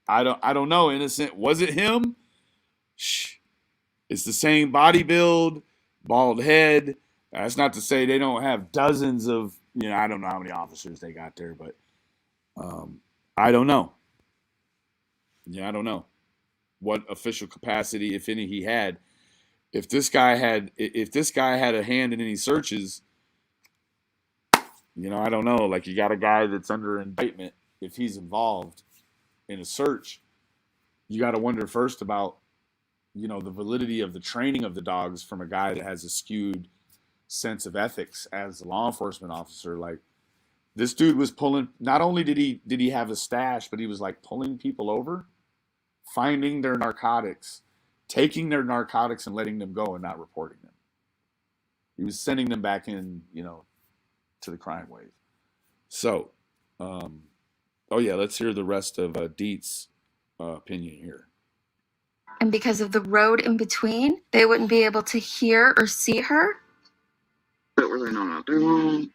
I don't know. Innocent, was it him? Shh. It's the same body build, bald head. That's not to say they don't have dozens of, I don't know how many officers they got there, but I don't know. Yeah, I don't know what official capacity, if any, he had. If this guy had a hand in any searches, I don't know. Like, you got a guy that's under indictment. If he's involved in a search, you got to wonder first about, the validity of the training of the dogs from a guy that has a skewed sense of ethics as a law enforcement officer. Like, this dude was pulling, not only did he have a stash, but he was like pulling people over, finding their narcotics, taking their narcotics and letting them go and not reporting them. He was sending them back in, to the crime wave. So, let's hear the rest of Dietz' opinion here. And because of the road in between, they wouldn't be able to hear or see her? But were they not out there long?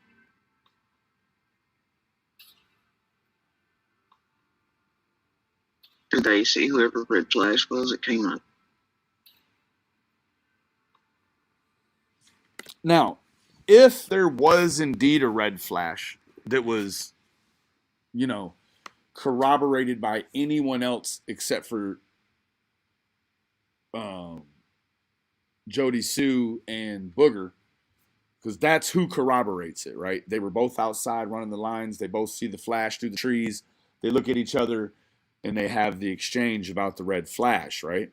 Did they see whoever Red Flash was that came up? Now, if there was indeed a red flash that was, corroborated by anyone else except for Jody Sue and Booger, because that's who corroborates it, right? They were both outside running the lines. They both see the flash through the trees. They look at each other, and they have the exchange about the red flash, right?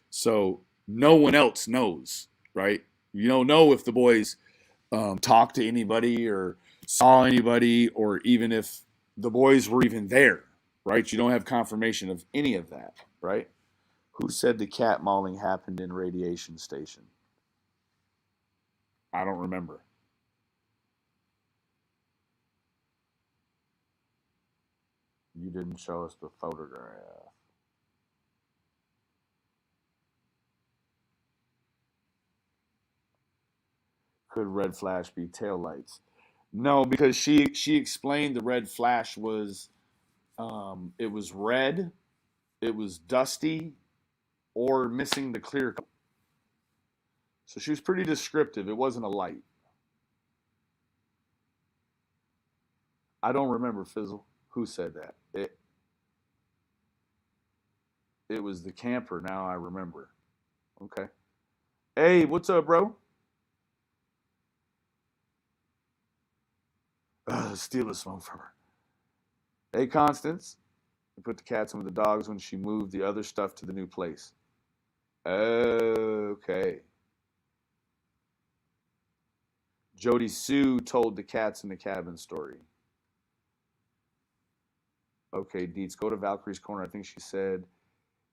So no one else knows, right? You don't know if the boys talked to anybody or saw anybody, or even if the boys were even there, right? You don't have confirmation of any of that, right? Who said the cat mauling happened in Radiation Station? I don't remember. You didn't show us the photograph. Could red flash be taillights? No, because she explained the red flash was it was red, it was dusty, or missing the clear coat. So she was pretty descriptive. It wasn't a light. I don't remember, Fizzle. Who said that? It was the camper. Now I remember. Okay. Hey, what's up, bro? Steal the smoke from her. Hey, Constance. We put the cats in with the dogs when she moved the other stuff to the new place. Okay. Jody Sue told the cats in the cabin story. Okay, Deets, go to Valkyrie's Corner. I think she said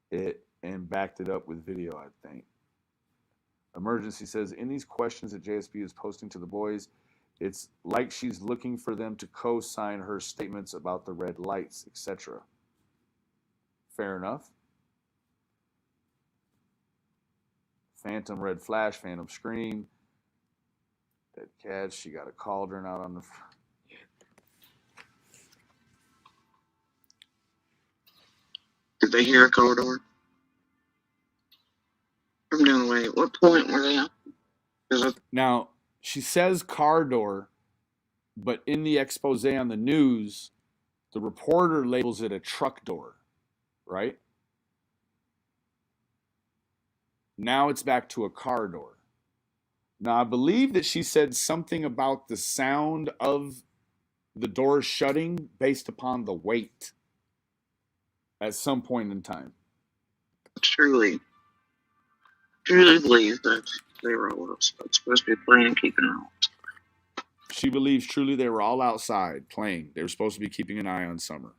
it and backed it up with video, I think. Emergency says, in these questions that JSB is posting to the boys, it's like she's looking for them to co-sign her statements about the red lights, etc. Fair enough. Phantom red flash, phantom scream. Dead cat, she got a cauldron out on the front. Did they hear a corridor? From down the way. At what point were they at? Now, she says car door, but in the expose on the news, the reporter labels it a truck door, right? Now it's back to a car door. Now, I believe that she said something about the sound of the door shutting based upon the weight at some point in time. Truly believe that they were all outside, supposed to be playing and keeping out. She believes truly they were all outside playing. They were supposed to be keeping an eye on Summer.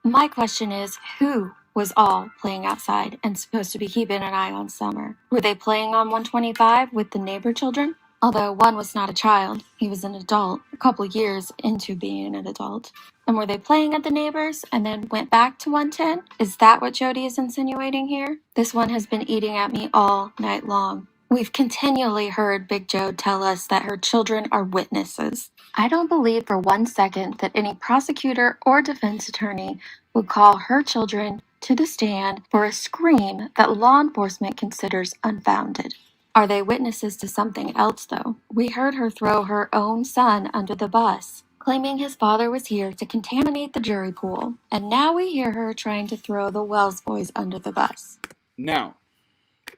My question is, who was all playing outside and supposed to be keeping an eye on Summer? Were they playing on 125 with the neighbor children? Although one was not a child, he was an adult, a couple years into being an adult. And were they playing at the neighbors and then went back to 110? Is that what Jody is insinuating here? This one has been eating at me all night long. We've continually heard Big Joe tell us that her children are witnesses. I don't believe for 1 second that any prosecutor or defense attorney would call her children to the stand for a scream that law enforcement considers unfounded. Are they witnesses to something else, though? We heard her throw her own son under the bus, claiming his father was here to contaminate the jury pool, and now we hear her trying to throw the Wells boys under the bus. Now,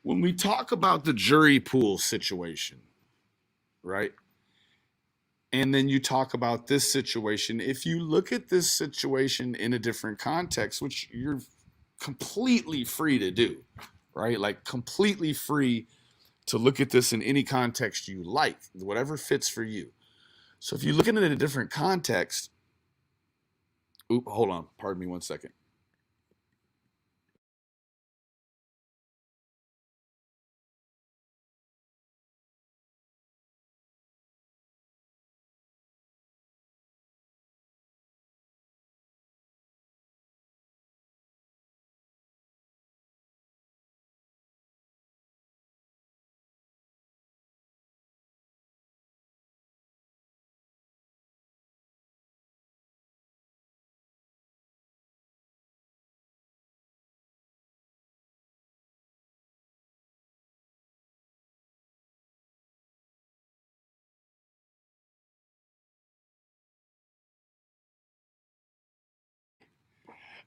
when we talk about the jury pool situation, right? And then you talk about this situation, if you look at this situation in a different context, which you're completely free to do, right? Like completely free to look at this in any context you like, whatever fits for you. So if you look at it in a different context, hold on, pardon me 1 second.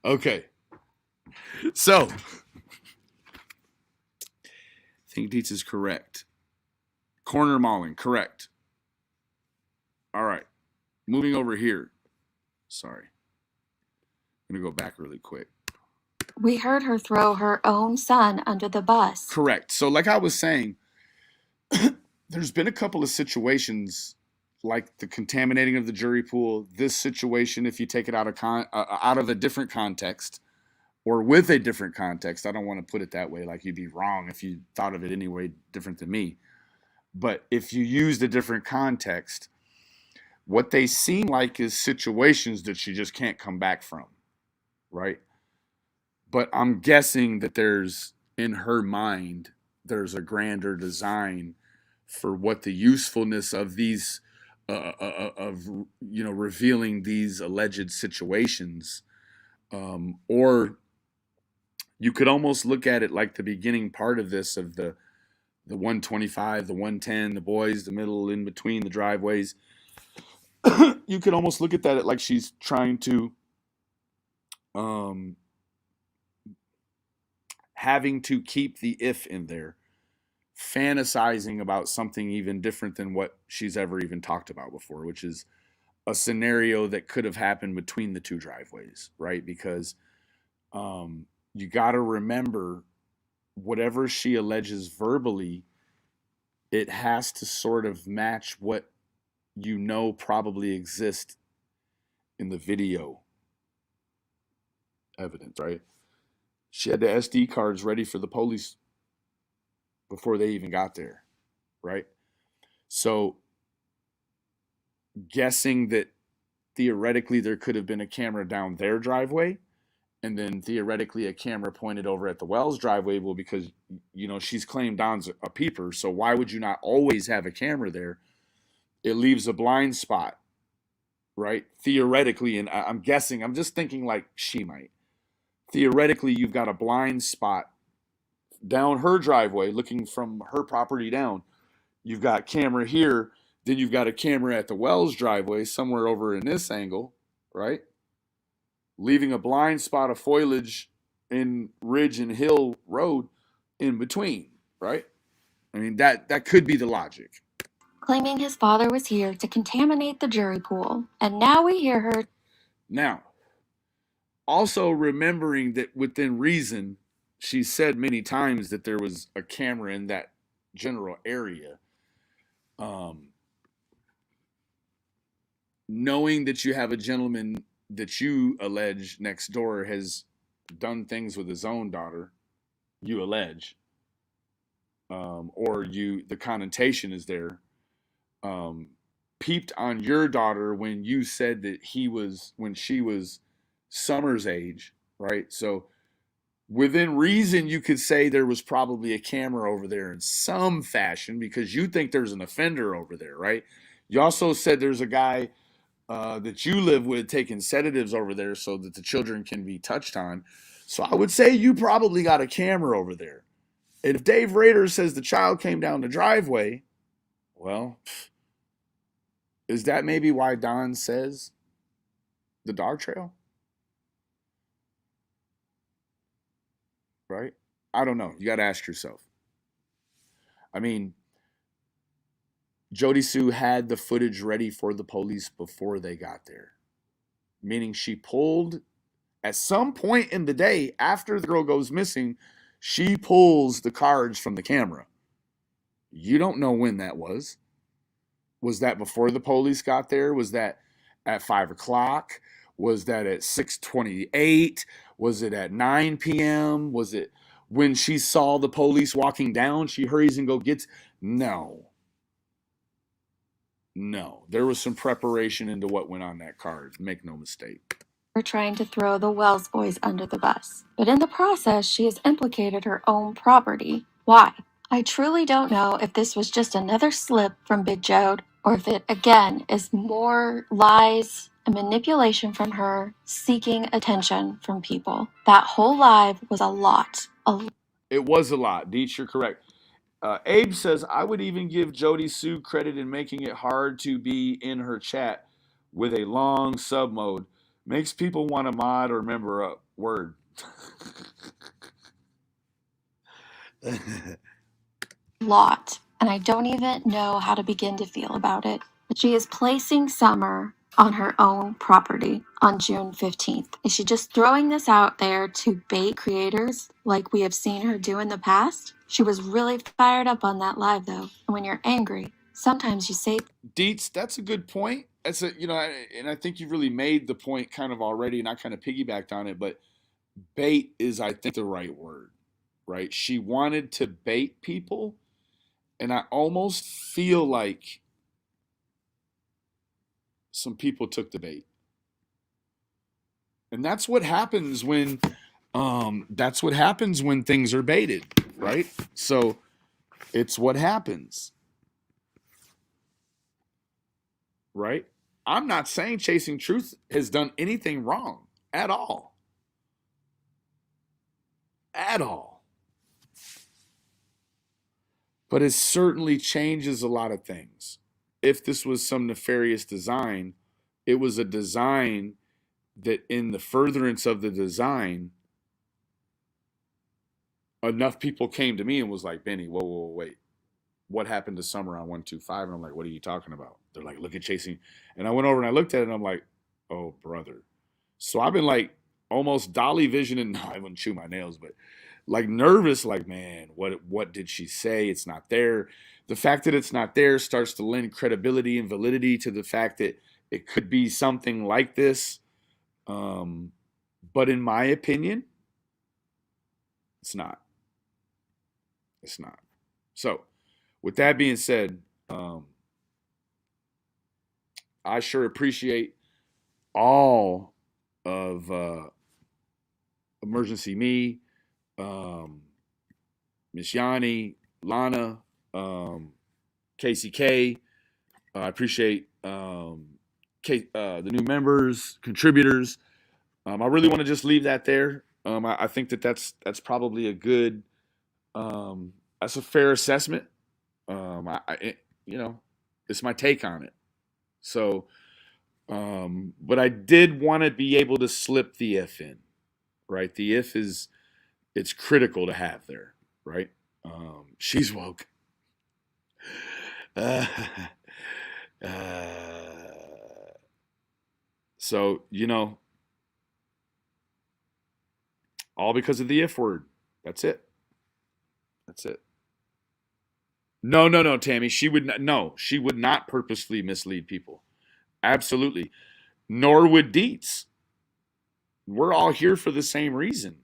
Okay. So, I think Dietz is correct. Corner mauling, correct. All right. Moving over here. Sorry. I'm going to go back really quick. We heard her throw her own son under the bus. Correct. So like I was saying, there's been a couple of situations like the contaminating of the jury pool, this situation, if you take it out of a different context or with a different context, I don't want to put it that way, like you'd be wrong if you thought of it any way different than me. But if you used a different context, what they seem like is situations that she just can't come back from, right? But I'm guessing that there's, in her mind, there's a grander design for what the usefulness of these revealing these alleged situations, or you could almost look at it like the beginning part of this of the 125, the 110, the boys, the middle, in between the driveways. you could almost look at that like she's trying to um having to keep the if in there, fantasizing about something even different than what she's ever even talked about before, which is a scenario that could have happened between the two driveways, right? Because you got to remember, whatever she alleges verbally, it has to sort of match what you know probably exists in the video evidence, right? She had the SD cards ready for the police before they even got there, right? So, guessing that theoretically there could have been a camera down their driveway and then theoretically a camera pointed over at the Wells driveway, well, because she's claimed Don's a peeper, so why would you not always have a camera there? It leaves a blind spot, right? Theoretically, and I'm guessing, I'm just thinking like she might. Theoretically, you've got a blind spot down her driveway looking from her property down. You've got camera here, then you've got a camera at the Wells driveway somewhere over in this angle, right? Leaving a blind spot of foliage in Ridge and Hill Road in between, right? I mean, that could be the logic. Claiming his father was here to contaminate the jury pool, and now we hear her. Now, also remembering that within reason, she said many times that there was a camera in that general area. Knowing that you have a gentleman that you allege next door has done things with his own daughter, you allege, or the connotation is there, peeped on your daughter when you said that when she was Summer's age, right? So within reason, you could say there was probably a camera over there in some fashion because you think there's an offender over there, right? You also said there's a guy that you live with taking sedatives over there so that the children can be touched on. So I would say you probably got a camera over there. And if Dave Rader says the child came down the driveway, well, is that maybe why Don says the dog trail? Right? I don't know. You got to ask yourself. I mean, Jody Sue had the footage ready for the police before they got there, meaning she pulled at some point in the day after the girl goes missing, she pulls the cards from the camera. You don't know when that was. Was that before the police got there? Was that at 5 o'clock? Was that at 6:28? Was it at 9 p.m.? Was it when she saw the police walking down, she hurries and go gets? No. There was some preparation into what went on that card. Make no mistake. We're trying to throw the Wells boys under the bus, but in the process, she has implicated her own property. Why? I truly don't know if this was just another slip from Big Jode, or if it again is more lies and manipulation from her seeking attention from people. That whole live was a lot. It was a lot. Deetch, you're correct. Abe says, I would even give Jody Sue credit in making it hard to be in her chat with a long sub mode. Makes people want to mod or member up. Word. Lot, and I don't even know how to begin to feel about it. But she is placing Summer on her own property on June 15th. Is she just throwing this out there to bait creators like we have seen her do in the past? She was really fired up on that live though, and when you're angry, sometimes you say. Deets, that's a good point. That's and I think you really made the point kind of already, and I kind of piggybacked on it, but bait is, I think, the right word, right? She wanted to bait people, and I almost feel like some people took the bait. And that's what happens when things are baited, right? So it's what happens. Right? I'm not saying Chasing Truth has done anything wrong at all. At all. But it certainly changes a lot of things. if this was some nefarious design. It was a design that, in the furtherance of the design, enough people came to me and was like, Benny, whoa, wait. What happened to Summer on 125? And I'm like, what are you talking about? They're like, look at Chasing. And I went over and I looked at it and I'm like, oh, brother. So I've been like almost dolly visioning. No, I wouldn't chew my nails, but like nervous, like, man, what did she say? It's not there. The fact that it's not there starts to lend credibility and validity to the fact that it could be something like this. But in my opinion, it's not. It's not. So, with that being said, I sure appreciate all of Emergency Me, Miss Yanni, Lana, KCK. I appreciate the new members, contributors. I really want to just leave that there. I think that's probably a good, that's a fair assessment. It's my take on it. So, but I did want to be able to slip the if in, right? The if it's critical to have there, right? She's woke. So, all because of the if word. That's it. That's it. No, Tammy. She would not. No, she would not purposely mislead people. Absolutely. Nor would Dietz. We're all here for the same reason.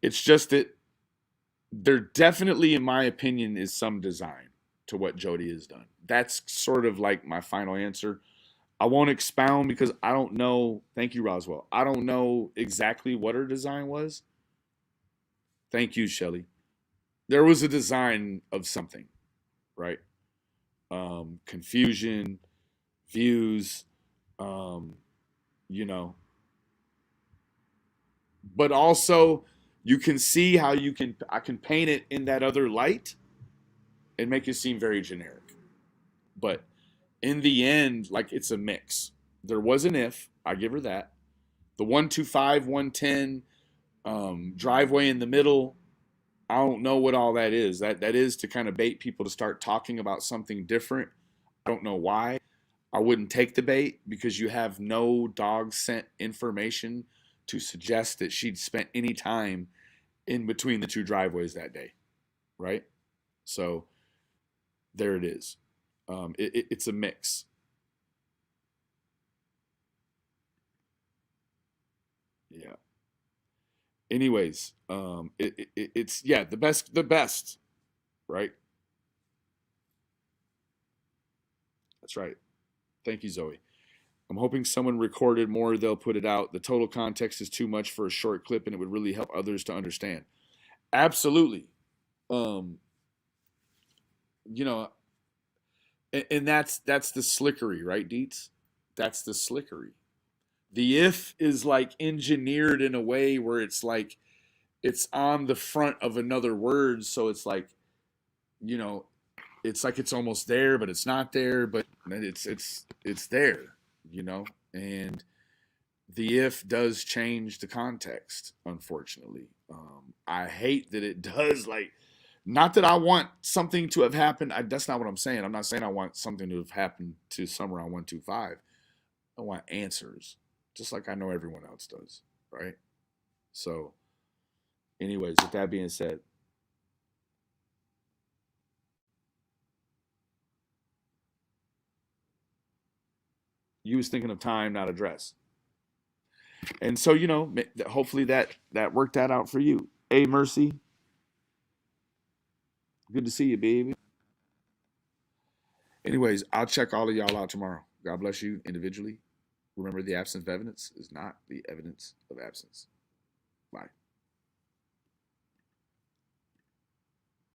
It's just that there definitely, in my opinion, is some design to what Jodi has done. That's sort of like my final answer. I won't expound because I don't know. Thank you, Roswell. I don't know exactly what her design was. Thank you, Shelly. There was a design of something, right? Confusion, views, but also you can see how I can paint it in that other light and make it seem very generic. But in the end, like, it's a mix. There was an if, I give her that. The 125, 110, driveway in the middle, I don't know what all that is. That is to kind of bait people to start talking about something different. I don't know why. I wouldn't take the bait because you have no dog scent information to suggest that she'd spent any time in between the two driveways that day, right? So there it is. It's a mix. Yeah. Anyways, it's the best, right? That's right. Thank you, Zoe. I'm hoping someone recorded more. They'll put it out. The total context is too much for a short clip, and it would really help others to understand. Absolutely. And that's the slickery, right, Dietz? That's the slickery. The if is like engineered in a way where it's like it's on the front of another word, so it's like, it's like it's almost there, but it's not there, but it's there, and the if does change the context, unfortunately. I hate that it does. Like, not that I want something to have happened. That's not what I'm saying. I'm not saying I want something to have happened to Summer on 125. I want answers, just like I know everyone else does, right? So, anyways, with that being said, you was thinking of time, not address. And so, hopefully that worked that out for you. Hey, Mercy. Good to see you, baby. Anyways, I'll check all of y'all out tomorrow. God bless you individually. Remember, the absence of evidence is not the evidence of absence. Bye.